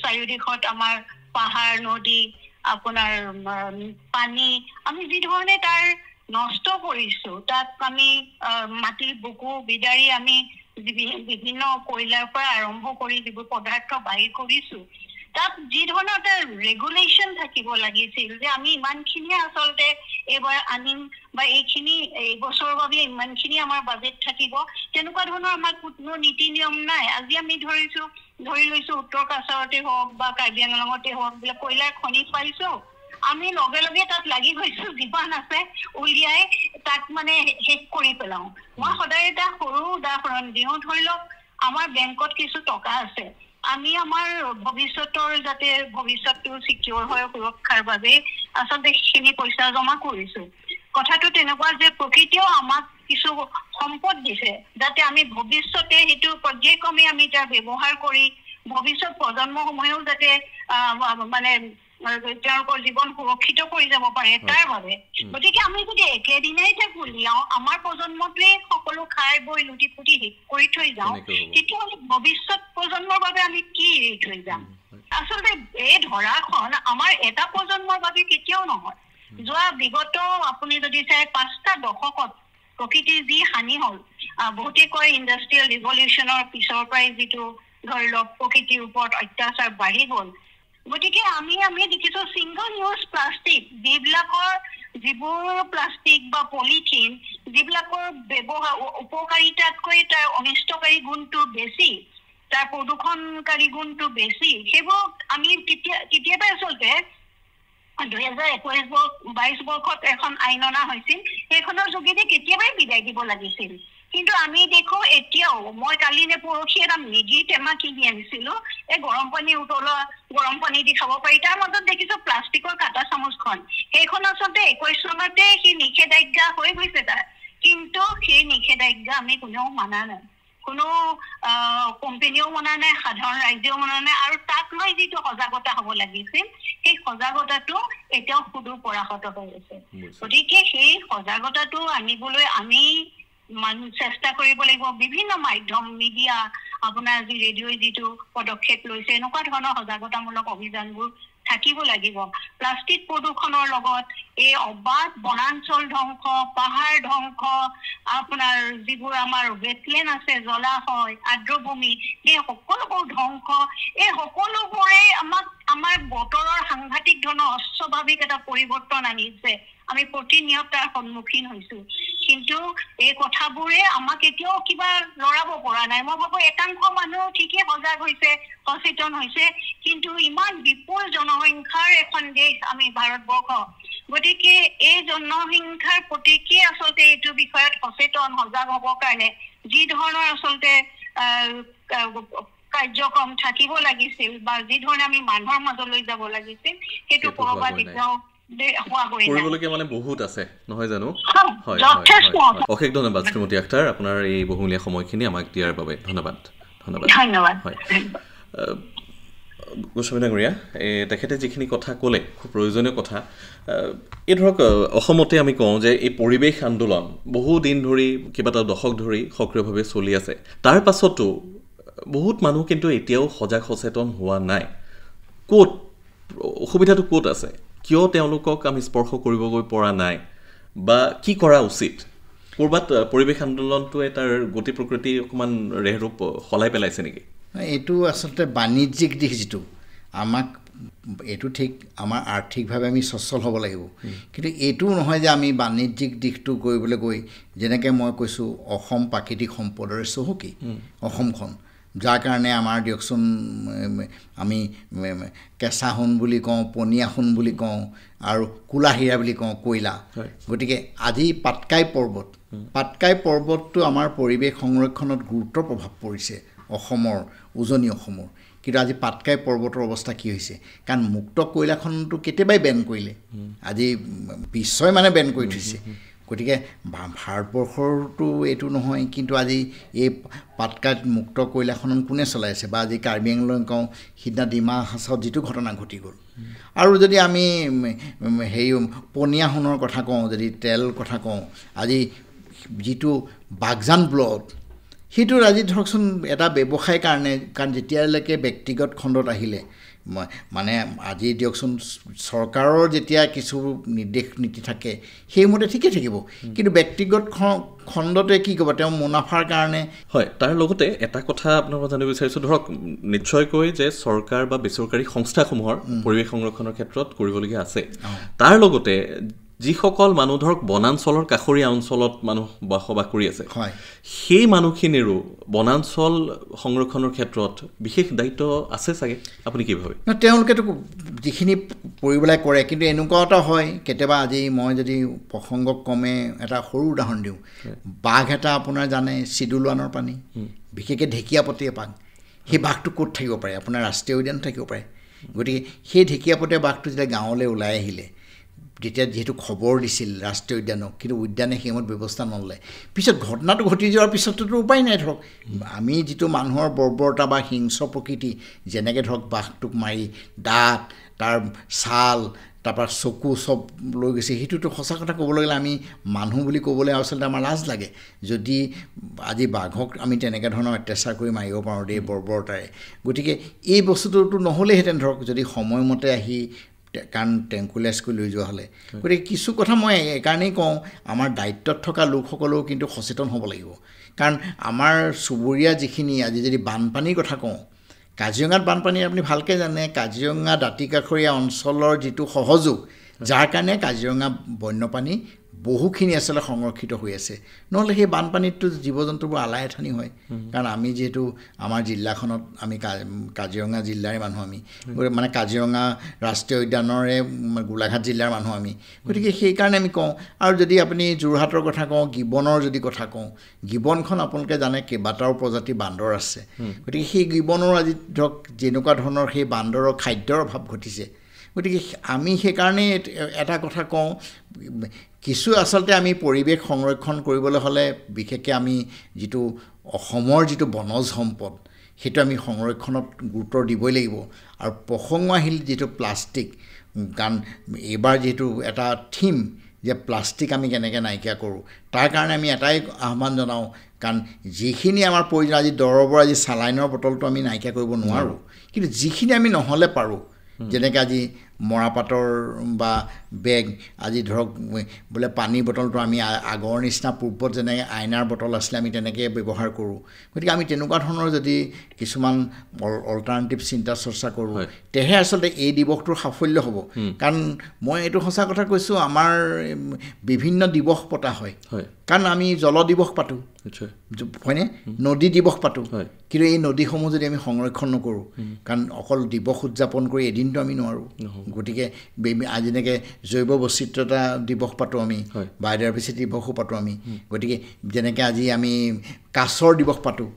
চাৰিওদিশত আমাৰ পাহাৰ নদী আপোনাৰ পানী আমি যি ধৰণে তাৰ নষ্ট কৰিছোঁ তাত আমি মাটিৰ বুকু বিদাৰি আমি বিভিন্ন কয়লাৰ পৰা আৰম্ভ কৰি যিবোৰ পদাৰ্থ বাহিৰ কৰিছোঁ তাত যি ধৰণৰ এটা ৰেগুলেশ্যন থাকিব লাগিছিল যে আমি ইমানখিনিয়ে আচলতে এইবাৰ আনিম বা এইখিনি এইবছৰৰ বাবে ইমানখিনি আমাৰ বাজেট থাকিব তেনেকুৱা ধৰণৰ আমাৰ কোনো নীতি নিয়ম নাই আজি আমি ধৰি লৈছোঁ উত্তৰ কাছাৰতে হওক বা কাৰ্বি আংলঙতে হওক বোলে কয়লাৰ খনি পাইছোঁ আমি লগে লগে তাত লাগি গৈছোঁ যিমান আছে উলিয়াই তাক মানে শেষ কৰি পেলাওঁ মই সদায় এটা সৰু উদাহৰণ দিওঁ ধৰি লওক আমাৰ বেংকত কিছু টকা আছে আমি আমাৰ ভৱিষ্যতৰ যাতে ভৱিষ্যতটো চিকিউৰ হয় সুৰক্ষাৰ বাবে আচলতে সেইখিনি পইচা জমা কৰিছোঁ কথাটো তেনেকুৱা যে প্ৰকৃতিয়েও আমাক কিছু সম্পদ দিছে যাতে আমি ভৱিষ্যতে সেইটো পৰ্যায়ক্ৰমে আমি তাৰ ব্যৱহাৰ কৰি ভৱিষ্যত প্ৰজন্মসমূহেও যাতে মানে তেওঁলোকৰ জীৱন সুৰক্ষিত কৰি যাব পাৰে তাৰ বাবে গতিকে আমি যদি একেদিনাই উলিয়াওঁ আমাৰ প্ৰজন্মটোৱে সকলো খাই বৈ লুটি ফুটি শেষ কৰি থৈ যাওঁ তেতিয়াহ'লে ভৱিষ্যত প্ৰজন্মৰ বাবে আমি কি এৰি থৈ যাম আচলতে এই ধৰাখন আমাৰ এটা প্ৰজন্মৰ বাবে কেতিয়াও নহয় যোৱা বিগত আপুনি যদি চাই 5টা দশকত প্ৰকৃতিৰ যি হানি হ'ল বহুতে কয় ইণ্ডাষ্ট্ৰিয়েল ৰিভলিউশ্যনৰ পিছৰ পৰাই যিটো ধৰি লওক প্ৰকৃতিৰ ওপৰত অত্যাচাৰ বাঢ়ি গ'ল গতিকে আমি দেখিছোঁ ছিংগল ইউজ প্লাষ্টিক যিবোৰ প্লাষ্টিক বা পলিথিন যিবিলাকৰ ব্যৱহাৰ উপকাৰিতাতকৈ তাৰ অনিষ্টকাৰী গুণটো বেছি তাৰ প্ৰদূষণকাৰী গুণটো বেছি সেইবোৰ আমি কেতিয়াবা আচলতে 2021-22 বৰ্ষত এখন আইন অনা হৈছিল সেইখনৰ যোগেদি কেতিয়াবাই বিদায় দিব লাগিছিল কিন্তু আমি দেখো এতিয়াও মই কালি নে পৰহি এটা মেগী টেমা কিনি আনিছিলোঁ এই গৰম পানী দি খাব পাৰি তাৰ মাজত দেখিছোঁ প্লাষ্টিকৰ কাটা চামুচখন সেইখন আচলতে 21 চনতে সেই নিষেধাজ্ঞা হৈ গৈছে তাৰ কিন্তু সেই নিষেধাজ্ঞা আমি কোনেও মানা নাই কোনো কোম্পানীও মনা নাই সাধাৰণ ৰাইজেও মনা নাই আৰু তাক লৈ যিটো সজাগতা হ'ব লাগিছিল সেই সজাগতাটো এতিয়াও সুদূৰ পৰাহত হৈ আছে গতিকে সেই সজাগতাটো আনিবলৈ আমি মানুহ চেষ্টা কৰিব লাগিব বিভিন্ন মাধ্যম মিডিয়া আপোনাৰ আজি ৰেডিঅ'ই যিটো পদক্ষেপ লৈছে এনেকুৱা ধৰণৰ সজাগতামূলক অভিযানবোৰ থাকিব লাগিব প্লাষ্টিক প্ৰদূষণৰ লগত এই অবাধ বনাঞ্চল ধ্বংস পাহাৰ ধ্বংস আপোনাৰ যিবোৰ আমাৰ ৱেটলেণ্ড আছে জলাশয় আৰ্দ্ৰভূমি এই সকলোবোৰ ধ্বংস এই সকলোবোৰে আমাৰ বতৰৰ সাংঘাতিক ধৰণৰ অস্বাভাৱিক এটা পৰিৱৰ্তন আনিছে আমি প্ৰতিনিয়ত তাৰ সন্মুখীন হৈছো কিন্তু এই কথাবোৰে আমাক এতিয়াও কিবা লৰাব পৰা নাই মই ভাবো একাংশ মানুহ ঠিকই সজাগ হৈছে সচেতন হৈছে কিন্তু ইমান বিপুল জনসংখ্যাৰ এখন দেশ আমি ভাৰতবৰ্ষ গতিকে এই জনসংখ্যাৰ প্ৰতি কি আচলতে এইটো বিষয়ত সচেতন সজাগ হ'বৰ কাৰণে যি ধৰণৰ আচলতে কাৰ্যক্ৰম থাকিব লাগিছিল বা যি ধৰণে আমি মানুহৰ মাজলৈ যাব লাগিছিল সেইটো কৰবাত এতিয়াও কৰিবলগীয়া মানে বহুত আছে নহয় জানো অশেষ ধন্যবাদ শ্ৰীমতী আখতাৰ আপোনাৰ এই বহুমূলীয়া সময়খিনি আমাক দিয়াৰ বাবে ধন্যবাদ হয় গোস্বামী ডাঙৰীয়া তেখেতে যিখিনি কথা ক'লে খুব প্ৰয়োজনীয় কথা এই ধৰক অসমতে আমি কওঁ যে এই পৰিৱেশ আন্দোলন বহুদিন ধৰি কেইবাটাও দশক ধৰি সক্ৰিয়ভাৱে চলি আছে তাৰ পাছতো বহুত মানুহ কিন্তু এতিয়াও সজাগ সচেতন হোৱা নাই ক'ত অসুবিধাটো ক'ত আছে কিয় তেওঁলোকক আমি স্পৰ্শ কৰিবগৈ পৰা নাই বা কি কৰা উচিত ক'ৰবাত পৰিৱেশ আন্দোলনটোৱে তাৰ গতি প্ৰকৃতি অকণমান ৰেহৰূপ সলাই পেলাইছে নেকি এইটো আচলতে বাণিজ্যিক দিশ যিটো আমাক এইটো ঠিক আমাৰ আৰ্থিকভাৱে আমি সচ্ছল হ'ব লাগিব কিন্তু এইটোও নহয় যে আমি বাণিজ্যিক দিশটো কৰিবলৈ গৈ যেনেকৈ মই কৈছোঁ অসম প্ৰাকৃতিক সম্পদৰে চহকী অসমখন যাৰ কাৰণে আমাৰ দিয়কচোন আমি কেঁচা সোণ বুলি কওঁ পনীয়া সোণ বুলি কওঁ আৰু কোলা হীৰা বুলি কওঁ কয়লা গতিকে আজি পাটকাই পৰ্বতটো আমাৰ পৰিৱেশ সংৰক্ষণত গুৰুত্বৰ প্ৰভাৱ পৰিছে অসমৰ উজনি অসমৰ কিন্তু আজি পাটকাই পৰ্বতৰ অৱস্থা কি হৈছে কাৰণ মুক্ত কয়লাখনটো কেতিয়াবাই বেন কৰিলে আজি বিশ্বই মানে বেন কৰি থৈছে গতিকে ভাৰতবৰ্ষৰতো এইটো নহয় কিন্তু আজি এই পাটকাইত মুক্ত কয়লাখনন কোনে চলাই আছে বা আজি কাৰ্বি আংলং কওঁ সিদিনা ডিমা হাছাওত যিটো ঘটনা ঘটি গ'ল আৰু যদি আমি হেৰি পনীয়া সোণৰ কথা কওঁ যদি তেল কথা কওঁ আজি যিটো বাগজান ব্লক সেইটো আজি ধৰকচোন এটা ব্যৱসায় কাৰণে কাৰণ যেতিয়ালৈকে ব্যক্তিগত খণ্ডত আহিলে মানে আজি দিয়কচোন চৰকাৰৰ যেতিয়া কিছু নিৰ্দেশ নীতি থাকে সেইমতে ঠিকেই থাকিব কিন্তু ব্যক্তিগত খণ্ডতে কি ক'ব তেওঁ মুনাফাৰ কাৰণে হয় তাৰ লগতে এটা কথা আপোনাক জানিব বিচাৰিছোঁ ধৰক নিশ্চয়কৈ যে চৰকাৰ বা বেচৰকাৰী সংস্থাসমূহৰ পৰিৱেশ সংৰক্ষণৰ ক্ষেত্ৰত কৰিবলগীয়া আছে তাৰ লগতে যিসকল মানুহ ধৰক বনাঞ্চলৰ কাষৰীয়া অঞ্চলত মানুহ বসবাস কৰি আছে সেই মানুহখিনিৰো বনাঞ্চল সংৰক্ষণৰ ক্ষেত্ৰত বিশেষ দায়িত্ব আছে চাগে আপুনি কি ভাবে তেওঁলোকেতো যিখিনি পৰিবলৈ কৰে কিন্তু এনেকুৱা এটা হয় কেতিয়াবা আজি মই যদি প্ৰসংগক কমে এটা সৰু উদাহৰণ দিওঁ বাঘ এটা আপোনাৰ জানে চিডুলৱানৰ পানী বিশেষকৈ ঢেকীয়াপতীয়া বাঘ সেই বাঘটো ক'ত থাকিব পাৰে আপোনাৰ ৰাষ্ট্ৰীয় উদ্যান থাকিব পাৰে গতিকে সেই ঢেকীয়াপতীয়া বাঘটো যেতিয়া গাঁৱলৈ ওলাই আহিলে যেতিয়া যিহেতু খবৰ দিছিল ৰাষ্ট্ৰীয় উদ্যানক কিন্তু উদ্যানে সেইমত ব্যৱস্থা নললে পিছত ঘটনাটো ঘটি যোৱাৰ পিছততো উপায় নাই ধৰক আমি যিটো মানুহৰ বৰ্বৰতা বা হিংস্ৰ প্ৰকৃতি যেনেকৈ ধৰক বাঘটোক মাৰি দাঁত তাৰ ছাল তাৰপৰা চকু চব লৈ গৈছে সেইটোতো সঁচা কথা ক'বলৈ গ'লে আমি মানুহ বুলি ক'বলৈ আচলতে আমাৰ লাজ লাগে যদি আজি বাঘক আমি তেনেকৈ ধৰণৰ অত্যাচাৰ কৰি মাৰিব পাৰোঁ দেই বৰ্বৰতাৰে গতিকে এই বস্তুটোতো নহ'লেহেঁতেন ধৰক যদি সময়মতে আহি কাৰণ টেংকুলাইজ কৰি লৈ যোৱা হ'লে গতিকে কিছু কথা মই এইকাৰণেই কওঁ আমাৰ দায়িত্বত থকা লোকসকলেও কিন্তু সচেতন হ'ব লাগিব কাৰণ আমাৰ চুবুৰীয়া যিখিনি আজি যদি বানপানীৰ কথা কওঁ কাজিৰঙাত বানপানী আপুনি ভালকৈ জানে কাজিৰঙা দাঁতিকাষৰীয়া অঞ্চলৰ যিটো সহযোগ যাৰ কাৰণে কাজিৰঙা বন্যপ্ৰাণী বহুখিনি আচলতে সংৰক্ষিত হৈ আছে নহ'লে সেই বানপানীততো জীৱ জন্তুবোৰ আলাই আথানি হয় কাৰণ আমি যিহেতু আমাৰ জিলাখনত আমি কাজিৰঙা জিলাৰে মানুহ আমি মানে কাজিৰঙা ৰাষ্ট্ৰীয় উদ্যানৰে গোলাঘাট জিলাৰ মানুহ আমি গতিকে সেইকাৰণে আমি কওঁ আৰু যদি আপুনি যোৰহাটৰ কথা কওঁ গিবনৰ যদি কথা কওঁ গিবনখন আপোনালোকে জানে কেইবাটাও প্ৰজাতি বান্দৰ আছে গতিকে সেই গিবনৰ আজি ধৰক যেনেকুৱা ধৰণৰ সেই বান্দৰৰ খাদ্যৰ অভাৱ ঘটিছে গতিকে আমি সেইকাৰণে এটা কথা কওঁ কিছু আচলতে আমি পৰিৱেশ সংৰক্ষণ কৰিবলৈ হ'লে বিশেষকৈ আমি যিটো অসমৰ যিটো বনজ সম্পদ সেইটো আমি সংৰক্ষণত গুৰুত্ব দিবই লাগিব আৰু প্ৰসংগ আহিল যিটো প্লাষ্টিক কাৰণ এইবাৰ যিহেতু এটা থিম যে প্লাষ্টিক আমি কেনেকৈ নাইকিয়া কৰোঁ তাৰ কাৰণে আমি এটাই আহ্বান জনাওঁ কাৰণ যিখিনি আমাৰ প্ৰয়োজন আজি দৰৱৰ আজি চালাইনৰ বটলটো আমি নাইকিয়া কৰিব নোৱাৰোঁ কিন্তু যিখিনি আমি নহ'লে পাৰোঁ যেনেকৈ আজি মৰাপাতৰ বা বেগ আজি ধৰক বোলে পানীৰ বটলটো আমি আগৰ নিচিনা পূৰ্বত যেনেকৈ আইনাৰ বটল আছিলে আমি তেনেকৈ ব্যৱহাৰ কৰোঁ গতিকে আমি তেনেকুৱা ধৰণৰ যদি কিছুমান অল্টাৰনেটিভ চিন্তা চৰ্চা কৰোঁ তেহে আচলতে এই দিৱসটোৰ সাফল্য হ'ব কাৰণ মই এইটো সঁচা কথা কৈছোঁ আমাৰ বিভিন্ন দিৱস পতা হয় কাৰণ আমি জল দিৱস পাতোঁ হয়নে নদী দিৱস পাতোঁ কিন্তু এই নদীসমূহ যদি আমি সংৰক্ষণ নকৰোঁ কাৰণ অকল দিৱস উদযাপন কৰি এদিনটো আমি নোৱাৰোঁ গতিকে আজি যেনেকৈ জৈৱ বৈচিত্ৰতা দিৱস পাতোঁ আমি বায়'ডাইভাৰ্চিটি দিৱসো পাতোঁ আমি গতিকে যেনেকৈ আজি আমি কাছৰ দিৱস পাতোঁ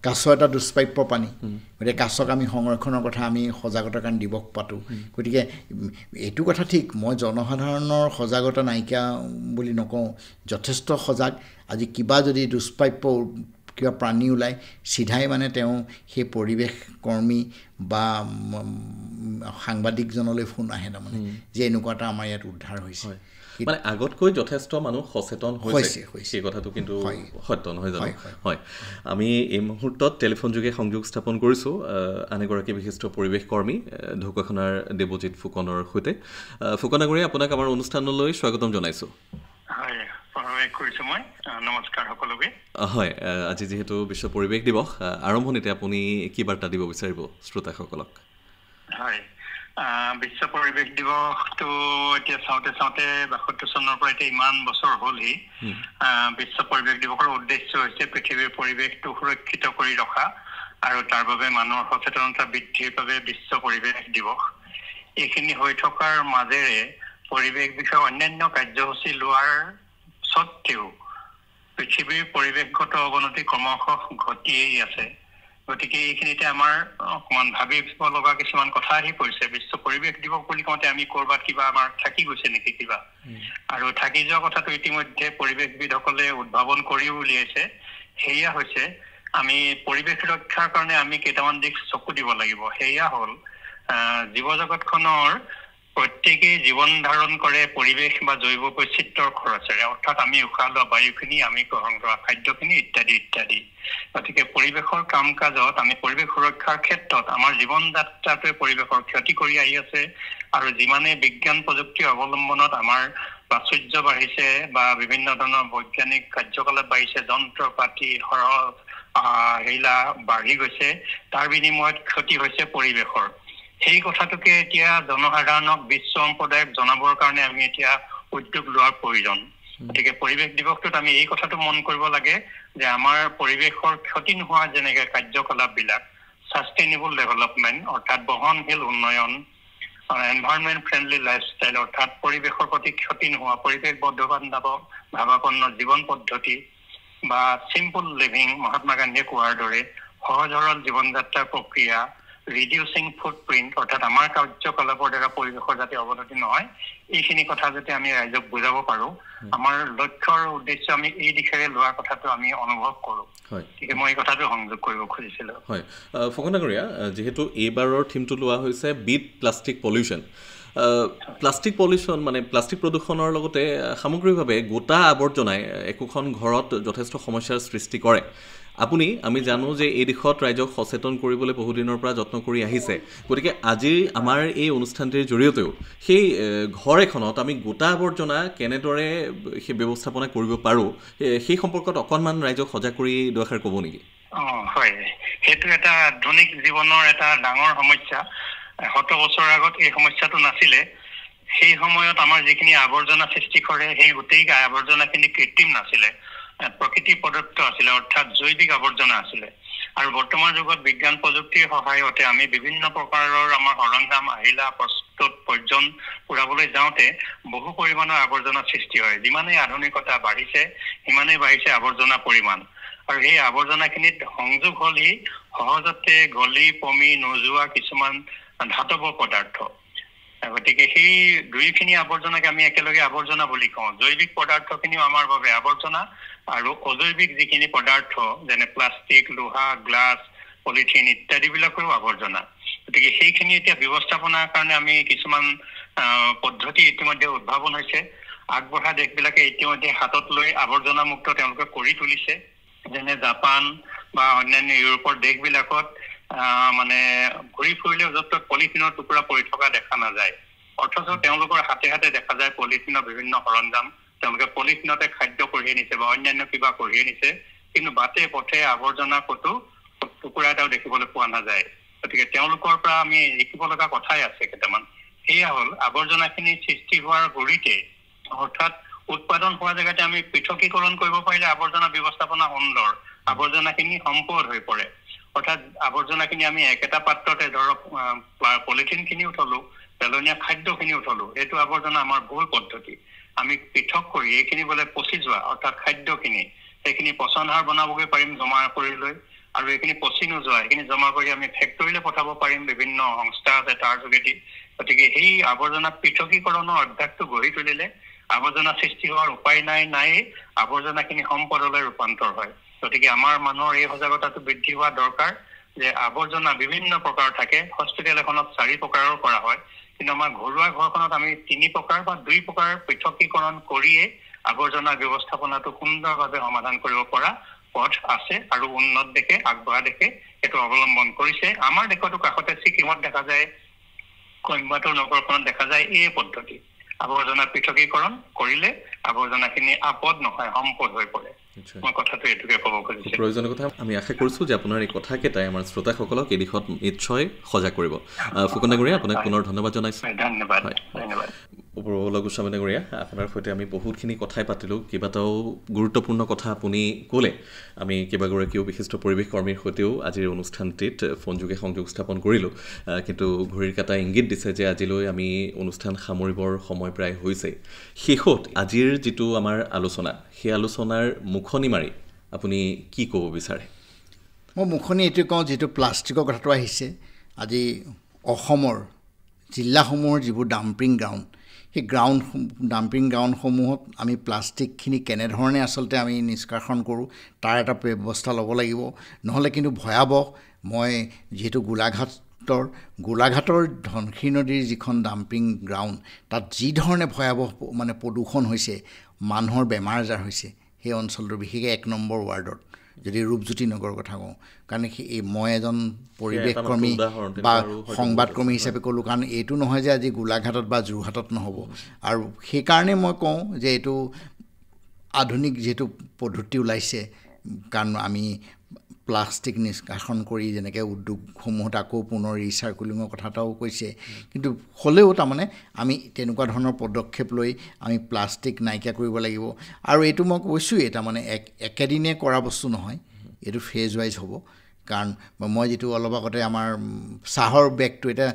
কাছ এটা দুষ্প্ৰাপ্য প্ৰাণী গতিকে কাছক আমি সংৰক্ষণৰ কথা আমি সজাগতাৰ কাৰণে দিৱস পাতোঁ গতিকে এইটো কথা ঠিক মই জনসাধাৰণৰ সজাগতা নাইকিয়া বুলি নকওঁ যথেষ্ট সজাগ আজি কিবা যদি দুষ্প্ৰাপ্য কিবা প্ৰাণী ওলায় চিধাই মানে তেওঁ সেই পৰিৱেশ কৰ্মী বা সাংবাদিকজনলৈ ফোন আহে তাৰমানে যে এনেকুৱা এটা আমাৰ ইয়াত উদ্ধাৰ হৈছে মানে আগতকৈ যথেষ্ট মানুহ সচেতন হৈছে সেই কথাটো কিন্তু সত্য নহয় জানো হয় আমি এই মুহূৰ্তত টেলিফোন যোগে সংযোগ স্থাপন কৰিছোঁ আন এগৰাকী বিশিষ্ট পৰিৱেশ কৰ্মী ঢকুৱাখানাৰ দেৱজিৎ ফুকনৰ সৈতে ফুকন ডাঙৰীয়া আপোনাক আমাৰ অনুষ্ঠানলৈ স্বাগতম জনাইছোঁ নমস্কাৰ সকলোকে হয় আজি যিহেতু বিশ্ব পৰিৱেশ দিৱস আৰম্ভণিতে আপুনি কি বাৰ্তা দিব বিচাৰিব শ্ৰোতাসকলক হয় বিশ্ব পৰিৱেশ দিৱসটো এতিয়া চাওঁতে ৭২ চনৰ পৰা এতিয়া ইমান বছৰ হ'লহি বিশ্ব পৰিৱেশ দিৱসৰ উদ্দেশ্য হৈছে পৃথিৱীৰ পৰিৱেশটো সুৰক্ষিত কৰি ৰখা আৰু তাৰ বাবে মানুহৰ সচেতনতা বৃদ্ধিৰ বাবে বিশ্ব পৰিৱেশ দিৱস এইখিনি হৈ থকাৰ মাজেৰে পৰিৱেশ বিষয়ে অন্যান্য কাৰ্যসূচী লোৱাৰ সত্ত্বেও পৃথিৱীৰ পৰিৱেশগত অৱনতি ক্ৰমশঃ ঘটিয়েই আছে গতিকে এইখিনিতে আমাৰ অকণমান ভাবিব লগা কিছুমান কথা আহি পৰিছে বিশ্ব পৰিৱেশ দিৱস বুলি কওঁতে আমি ক'ৰবাত কিবা আমাৰ থাকি গৈছে নেকি কিবা আৰু থাকি যোৱা কথাটো ইতিমধ্যে পৰিৱেশবিদসকলে উদ্ভাৱন কৰি উলিয়াইছে সেয়া হৈছে আমি পৰিৱেশ ৰক্ষাৰ কাৰণে আমি কেইটামান দিশ চকু দিব লাগিব সেয়া হ'ল জীৱ জগতখনৰ প্ৰত্যেকেই জীৱন ধাৰণ কৰে পৰিৱেশ বা জৈৱ বৈচিত্ৰ্যৰ খৰচেৰে অৰ্থাৎ আমি উশাহ লোৱা বায়ুখিনি আমি গ্ৰহণ কৰা খাদ্যখিনি ইত্যাদি ইত্যাদি গতিকে পৰিৱেশৰ কাম কাজত আমি পৰিৱেশ সুৰক্ষাৰ ক্ষেত্ৰত আমাৰ জীৱন যাত্ৰাটোৱে পৰিৱেশৰ ক্ষতি কৰি আহি আছে আৰু যিমানে বিজ্ঞান প্ৰযুক্তি অৱলম্বনত আমাৰ প্ৰাচুৰ্য বাঢ়িছে বা বিভিন্ন ধৰণৰ বৈজ্ঞানিক কাৰ্যকলাপ বাঢ়িছে যন্ত্ৰ পাতি হেৰিলা বাঢ়ি গৈছে তাৰ বিনিময়ত ক্ষতি হৈছে পৰিৱেশৰ সেই কথাটোকে এতিয়া জনসাধাৰণক বিশ্ব সম্প্ৰদায়ক জনাবৰ কাৰণে আমি এতিয়া উদ্যোগ লোৱাৰ প্ৰয়োজন গতিকে পৰিৱেশ দিৱসটোত আমি এই কথাটো মন কৰিব লাগে যে আমাৰ পৰিৱেশৰ ক্ষতি নোহোৱা যেনেকৈ কাৰ্যকলাপবিলাক ছাষ্টেইনেবল ডেভেলপমেণ্ট অৰ্থাৎ বহনশীল উন্নয়ন এনভাইৰনমেণ্ট ফ্ৰেণ্ডলি লাইফষ্টাইল অৰ্থাৎ পৰিৱেশৰ প্ৰতি ক্ষতি নোহোৱা পৰিৱেশ ভাৱাপন্ন জীৱন পদ্ধতি বা চিম্পল লিভিং মহাত্মা গান্ধীয়ে কোৱাৰ দৰে সহজ সৰল জীৱন যাত্ৰাৰ প্ৰক্ৰিয়া ৰিডিউচিং ফুটপ্ৰিণ্ট অৰ্থাৎ আমাৰ কাৰ্যকলাপৰ দ্বাৰা পৰিৱেশৰ যাতে অৱনতি নহয় এইখিনি কথা যাতে আমি ৰাইজক বুজাব পাৰোঁ আমাৰ লক্ষ্য আৰু উদ্দেশ্য আমি এই দিশেৰে লোৱা কথাটো আমি অনুভৱ কৰোঁ গতিকে মই এই কথাটো সংযোগ কৰিব খুজিছিলোঁ হয় ফুকন ডাঙৰীয়া যিহেতু এইবাৰৰ থিমটো লোৱা হৈছে beat plastic pollution plastic pollution মানে প্লাষ্টিক প্ৰদূষণৰ লগতে সামগ্ৰিকভাৱে গোটা আৱৰ্জনাই একোখন ঘৰত যথেষ্ট সমস্যাৰ সৃষ্টি কৰে আমি জানো যে এই দিশত ৰাইজক সচেতন কৰিবলৈ বহুদিনৰ পৰা যত্ন কৰি আহিছে গতিকে আজি আমাৰ এই অনুষ্ঠানটিৰ জৰিয়তেও সেই ঘৰ এখনত আমি গোটা আৱৰ্জনা কেনেদৰে সেই ব্যৱস্থাপনা কৰিব পাৰোঁ সেই সম্পৰ্কত অকণমান ৰাইজক সজাগ কৰি দুআষাৰ ক'ব নেকি হয় সেইটো এটা আধুনিক জীৱনৰ এটা ডাঙৰ সমস্যা 100 বছৰ আগত এই সমস্যাটো নাছিলে সেই সময়ত আমাৰ যিখিনি আৱৰ্জনা সৃষ্টি কৰে সেই গোটেই আৱৰ্জনাখিনি কৃত্ৰিম নাছিলে প্ৰকৃতি প্ৰদত্ত আছিলে অৰ্থাৎ জৈৱিক আৱৰ্জনা আছিলে আৰু বৰ্তমান যুগত বিজ্ঞান প্ৰযুক্তিৰ সহায়তে আমি বিভিন্ন প্ৰকাৰৰ আমাৰ সৰঞ্জাম আহিলা প্ৰস্তুত পৰ্যন পুৰাবলৈ যাওঁতে বহু পৰিমাণৰ আৱৰ্জনা সৃষ্টি হয় যিমানেই আধুনিকতা বাঢ়িছে সিমানেই বাঢ়িছে আৱৰ্জনা পৰিমাণ আৰু এই আৱৰ্জনাখিনিত সংযোগ হ'লেই সহজতে গলি পমি নোযোৱা কিছুমান ধাতৱ পদাৰ্থ গতিকে সেই দুইখিনি আৱৰ্জনাকে আমি একেলগে আৱৰ্জনা বুলি কওঁ জৈৱিক পদাৰ্থখিনিও আমাৰ বাবে আৱৰ্জনা আৰু অজৈৱিক যিখিনি পদাৰ্থ যেনে প্লাষ্টিক লোহা গ্লাছ পলিথিন ইত্যাদিবিলাকৰো আৱৰ্জনা গতিকে সেইখিনি এতিয়া ব্যৱস্থাপনাৰ কাৰণে আমি কিছুমান পদ্ধতি ইতিমধ্যে উদ্ভাৱন হৈছে আগবঢ়া দেশবিলাকে ইতিমধ্যে হাতত লৈ আৱৰ্জনা মুক্ত তেওঁলোকে কৰি তুলিছে যেনে জাপান বা অন্যান্য ইউৰোপৰ দেশবিলাকত মানে ঘূৰি ফুৰিলেও য'ত পলিথিনৰ টুকুৰা পৰি থকা দেখা নাযায় অথচ তেওঁলোকৰ হাতে হাতে দেখা যায় পলিথিনৰ বিভিন্ন সৰঞ্জাম তেওঁলোকে পলিথিনতে খাদ্য কঢ়িয়াই নিছে বা অন্যান্য কিবা কঢ়িয়াই নিছে কিন্তু বাটে পথে আৱৰ্জনা কতো টুকুৰা এটাও দেখিবলৈ পোৱা নাযায় গতিকে তেওঁলোকৰ পৰা আমি শিকিব লগা কথাই আছে কেইটামান সেয়া হ'ল আৱৰ্জনাখিনি সৃষ্টি হোৱাৰ গুৰিতে অৰ্থাৎ উৎপাদন হোৱা জেগাতে আমি পৃথকীকৰণ কৰিব পাৰিলে আৱৰ্জনা ব্যৱস্থাপনা সুন্দৰ আৱৰ্জনাখিনি সম্পদ হৈ পৰে অৰ্থাৎ আৱৰ্জনাখিনি আমি একেটা পাত্ৰতে ধৰক পলিথিনখিনি উঠলো পেলনীয়া খাদ্যখিনি উঠলো এইটো আৱৰ্জনা আমাৰ ভুল পদ্ধতি আমি পৃথক কৰি এইখিনি বোলে পচি যোৱা অৰ্থাৎ খাদ্যখিনি সেইখিনি পচন সাৰ বনাবগৈ পাৰিম জমা কৰি লৈ আৰু এইখিনি পচি নোযোৱা এইখিনি জমা কৰি আমি ফেক্টৰীলৈ পঠাব পাৰিম বিভিন্ন সংস্থা আছে তাৰ যোগেদি গতিকে সেই আৱৰ্জনা পৃথকীকৰণৰ অভ্যাসটো গঢ়ি তুলিলে আৱৰ্জনা সৃষ্টি হোৱাৰ উপায় নাই আৱৰ্জনাখিনি সম্পদলৈ ৰূপান্তৰ হয় গতিকে আমাৰ মানুহৰ এই সজাগতাটো বৃদ্ধি হোৱা দৰকাৰ যে আৱৰ্জনা বিভিন্ন প্ৰকাৰ থাকে হস্পিটেল এখনত 4 প্ৰকাৰৰ কৰা হয় কিন্তু আমাৰ ঘৰুৱা ঘৰখনত আমি 3 প্ৰকাৰ বা 2 প্ৰকাৰ পৃথকীকৰণ কৰিয়ে আৱৰ্জনা ব্যৱস্থাপনাটো সুন্দৰভাৱে সমাধান কৰিব পৰা পথ আছে আৰু উন্নত দেশে আগবঢ়া দেশে এইটো অৱলম্বন কৰিছে আমাৰ দেশতো কাষতে ছিকিমত দেখা যায় কইম্বাটুৰ নগৰখনত দেখা যায় এই পদ্ধতি আৱৰ্জনা পৃথকীকৰণ কৰিলে আৱৰ্জনাখিনি আপদ নহয় সম্পদ হৈ পৰে মই কথাটো এইটোকে ক'ব খুজিছোঁ প্ৰয়োজনীয় কথা আমি আশা কৰিছোঁ যে আপোনাৰ এই কথাকেইটাই আমাৰ শ্ৰোতাসকলক এই দিশত নিশ্চয় সজাগ কৰিব ফুকন ডাঙৰীয়া আপোনাক পুনৰ ধন্যবাদ জনাইছোঁ ধন্যবাদ উপপ্ৰভুল গোস্বামী ডাঙৰীয়া আপোনাৰ সৈতে আমি বহুতখিনি কথাই পাতিলোঁ কেইবাটাও গুৰুত্বপূৰ্ণ কথা আপুনি ক'লে আমি কেইবাগৰাকীও বিশিষ্ট পৰিৱেশ কৰ্মীৰ সৈতেও আজিৰ অনুষ্ঠানটিত ফোনযোগে সংযোগ স্থাপন কৰিলোঁ কিন্তু ঘড়ীৰ কাটা ইংগিত দিছে যে আজিলৈ আমি অনুষ্ঠান সামৰিবৰ সময় প্ৰায় হৈছে শেষত আজিৰ যিটো আমাৰ আলোচনা সেই আলোচনাৰ মুখনি মাৰি আপুনি কি ক'ব বিচাৰে মই মুখনি এইটো কওঁ যিটো প্লাষ্টিকৰ কথাটো আহিছে আজি অসমৰ জিলাসমূহৰ যিবোৰ ডাম্পিং গ্ৰাউণ্ড সেই ডাম্পিং গ্ৰাউণ্ডসমূহত আমি প্লাষ্টিকখিনি কেনেধৰণে আচলতে আমি নিষ্কাশন কৰোঁ তাৰ এটা ব্যৱস্থা ল'ব লাগিব নহ'লে কিন্তু ভয়াৱহ মই যিহেতু গোলাঘাটৰ ধনশিৰি নদীৰ যিখন ডাম্পিং গ্ৰাউণ্ড তাত যি ধৰণে ভয়াৱহ মানে প্ৰদূষণ হৈছে মানুহৰ বেমাৰ আজাৰ হৈছে সেই অঞ্চলটোৰ বিশেষকৈ 1 নম্বৰ ৱাৰ্ডত যদি ৰূপজ্যোতি নগৰৰ কথা কওঁ কাৰণ মই এজন পৰিৱেশ কৰ্মী বা সংবাদকৰ্মী হিচাপে ক'লোঁ কাৰণ এইটো নহয় যে আজি গোলাঘাটত বা যোৰহাটত নহ'ব আৰু সেইকাৰণে মই কওঁ যে এইটো আধুনিক যিহেতু পদ্ধতি ওলাইছে কাৰণ আমি প্লাষ্টিক নিষ্কাশন কৰি যেনেকৈ উদ্যোগসমূহত আকৌ পুনৰ ৰিচাইক্লিঙৰ কথা এটাও কৈছে কিন্তু হ'লেও তাৰমানে আমি তেনেকুৱা ধৰণৰ পদক্ষেপ লৈ আমি প্লাষ্টিক নাইকিয়া কৰিব লাগিব আৰু এইটো মই কৈছোঁৱেই তাৰমানে একেদিনে কৰা বস্তু নহয় এইটো ফেজ ৱাইজ হ'ব কাৰণ মই যিটো অলপ আগতে আমাৰ চাহৰ বেগটো এতিয়া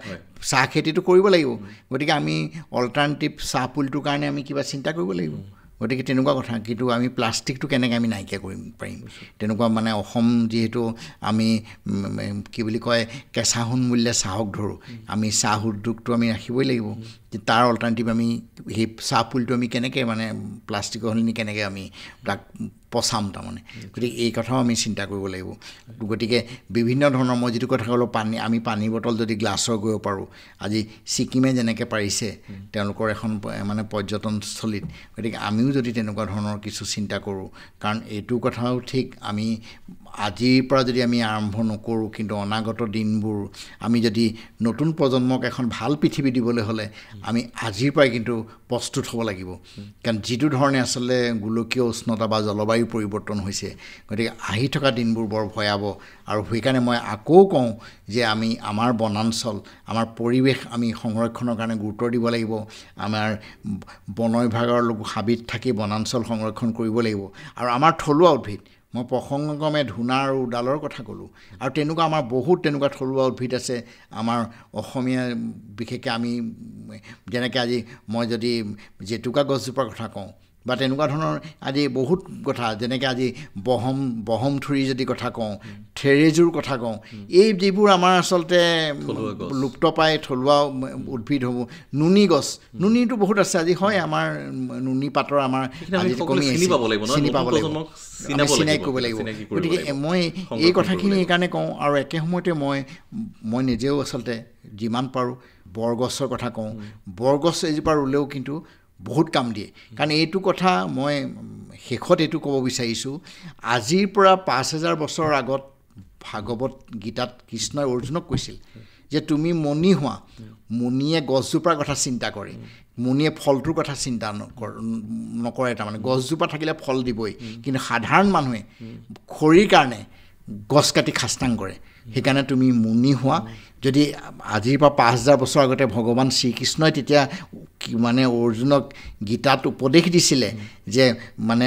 চাহ খেতিটো কৰিব লাগিব গতিকে আমি অল্টাৰনেটিভ চাহ পুলিটোৰ কাৰণে আমি কিবা চিন্তা কৰিব লাগিব গতিকে তেনেকুৱা কথা কিন্তু আমি প্লাষ্টিকটো কেনেকৈ আমি নাইকিয়া কৰিব পাৰিম তেনেকুৱা মানে অসম যিহেতু আমি কি বুলি কয় কেঁচা সোণ মূল্যে চাহক ধৰোঁ আমি চাহ উদ্যোগটো আমি ৰাখিবই লাগিব তাৰ অল্টাৰনেটিভ আমি সেই চাহ পুলিটো আমি কেনেকৈ মানে প্লাষ্টিকৰ সলনি কেনেকৈ আমি তাক পচাম তাৰমানে গতিকে এই কথাও আমি চিন্তা কৰিব লাগিব গতিকে বিভিন্ন ধৰণৰ মই যিটো কথা ক'লোঁ আমি পানী বটল যদি গ্লাছৰ কৰিব পাৰোঁ আজি ছিকিমে যেনেকৈ পাৰিছে তেওঁলোকৰ এখন মানে পৰ্যটনস্থলীত গতিকে আমিও যদি তেনেকুৱা ধৰণৰ কিছু চিন্তা কৰোঁ কাৰণ এইটো কথাও ঠিক আমি আজিৰ পৰা যদি আমি আৰম্ভ নকৰোঁ কিন্তু অনাগত দিনবোৰ আমি যদি নতুন প্ৰজন্মক এখন ভাল পৃথিৱী দিবলৈ হ'লে আমি আজিৰ পৰাই কিন্তু প্ৰস্তুত হ'ব লাগিব কাৰণ যিটো ধৰণে আচলতে গোলকীয় উষ্ণতা বা জলবায়ু পৰিৱৰ্তন হৈছে গতিকে আহি থকা দিনবোৰ বৰ ভয়াৱহ আৰু সেইকাৰণে মই আকৌ কওঁ যে আমি আমাৰ বনাঞ্চল আমাৰ পৰিৱেশ আমি সংৰক্ষণৰ কাৰণে গুৰুত্ব দিব লাগিব আমাৰ বন বিভাগৰ হাবিত থাকি বনাঞ্চল সংৰক্ষণ কৰিব লাগিব আৰু আমাৰ থলুৱা উদ্ভিদ মই প্ৰসংগক্ৰমে ধূনা আৰু উডালৰ কথা ক'লোঁ আৰু তেনেকুৱা আমাৰ বহুত তেনেকুৱা থলুৱা উদ্ভিদ আছে আমাৰ অসমীয়া বিশেষকৈ আমি যেনেকৈ আজি মই যদি জেতুকা গছজোপাৰ কথা কওঁ বা তেনেকুৱা ধৰণৰ আজি বহুত কথা যেনেকৈ আজি বহম থুৰি যদি কথা কওঁ থেৰেজুৰ কথা কওঁ এই যিবোৰ আমাৰ আচলতে লুপ্তপ্ৰায় থলুৱা উদ্ভিদ হ'ব নুনি গছ নুনিটো বহুত আছে আজি হয় আমাৰ নুনি পাতৰ আমাৰ চিনি পাব লাগিব চিনাকি কৰিব লাগিব গতিকে মই এই কথাখিনি সেইকাৰণে কওঁ আৰু একে সময়তে মই নিজেও আচলতে যিমান পাৰোঁ বৰগছৰ কথা কওঁ বৰগছ এজোপা ৰুলেও কিন্তু বহুত কাম দিয়ে কাৰণ এইটো কথা মই শেষত এইটো ক'ব বিচাৰিছোঁ আজিৰ পৰা 5000 বছৰ আগত ভাগৱত গীতাত কৃষ্ণই অৰ্জুনক কৈছিল যে তুমি মণি হোৱা মুনিয়ে গছজোপাৰ কথা চিন্তা কৰে মুনিয়ে ফলটোৰ কথা চিন্তা নকৰে তাৰমানে গছজোপা থাকিলে ফল দিবই কিন্তু সাধাৰণ মানুহে খৰিৰ কাৰণে গছ কাটি খাস্তাং কৰে সেইকাৰণে তুমি মুনি হোৱা যদি আজিৰ পৰা 5000 বছৰ আগতে ভগৱান শ্ৰীকৃষ্ণই তেতিয়া মানে অৰ্জুনক গীতাত উপদেশ দিছিলে যে মানে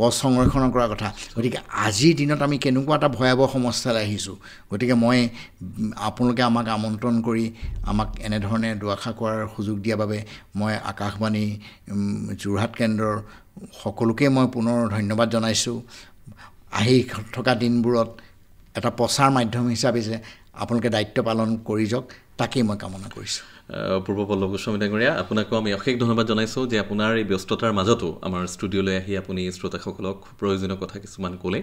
গছ সংৰক্ষণ কৰাৰ কথা গতিকে আজিৰ দিনত আমি কেনেকুৱা এটা ভয়াৱহ সমস্যালৈ আহিছোঁ গতিকে মই আপোনালোকে আমাক আমন্ত্ৰণ কৰি আমাক এনেধৰণে দুআষাৰ কৰাৰ সুযোগ দিয়াৰ বাবে মই আকাশবাণী যোৰহাট কেন্দ্ৰৰ সকলোকে মই পুনৰ ধন্যবাদ জনাইছোঁ আহি থকা দিনবোৰত এটা প্ৰচাৰ মাধ্যম হিচাপে যে আপোনালোকে দায়িত্ব পালন কৰি যাওক তাকেই মই কামনা কৰিছোঁ পূৰ্ব পল্লৱ গোস্বামী ডাঙৰীয়া আপোনাকো আমি অশেষ ধন্যবাদ জনাইছোঁ যে আপোনাৰ এই ব্যস্ততাৰ মাজতো আমাৰ ষ্টুডিঅ'লৈ আহি আপুনি শ্ৰোতাসকলক প্ৰয়োজনীয় কথা কিছুমান ক'লে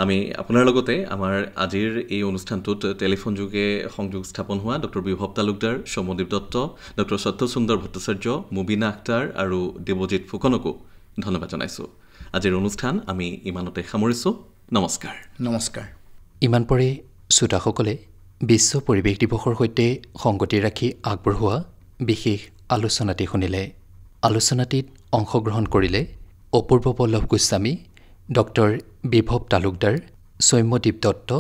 আমি আপোনাৰ লগতে আমাৰ আজিৰ এই অনুষ্ঠানটোত টেলিফোন যোগে সংযোগ স্থাপন হোৱা ডক্টৰ বিভৱ তালুকদাৰ সৌম্যদীপ দত্ত ডক্টৰ সত্যসুন্দৰ ভট্টাচাৰ্য মুবিনা আখতাৰ আৰু দেৱজিৎ ফুকনকো ধন্যবাদ জনাইছোঁ আজিৰ অনুষ্ঠান আমি ইমানতে সামৰিছোঁ নমস্কাৰ নমস্কাৰ ইমান পৰে শ্ৰোতাসকলে বিশ্ব পৰিৱেশ দিৱসৰ সৈতে সংগতি ৰাখি আগবঢ়োৱা বিশেষ আলোচনাটি শুনিলে আলোচনাটিত অংশগ্ৰহণ কৰিলে অপূৰ্ব পল্লৱ গোস্বামী ডক্টৰ বিভৱ তালুকদাৰ সৌম্যদীপ দত্ত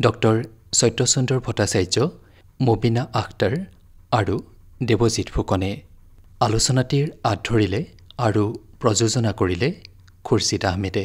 ডক্টৰ সত্যসুন্দৰ ভট্টাচাৰ্য মুবিনা আখতাৰ আৰু দেৱজিৎ ফুকনে আলোচনাটিৰ আঁত ধৰিলে আৰু প্ৰযোজনা কৰিলে খুৰছিদ আহমেদে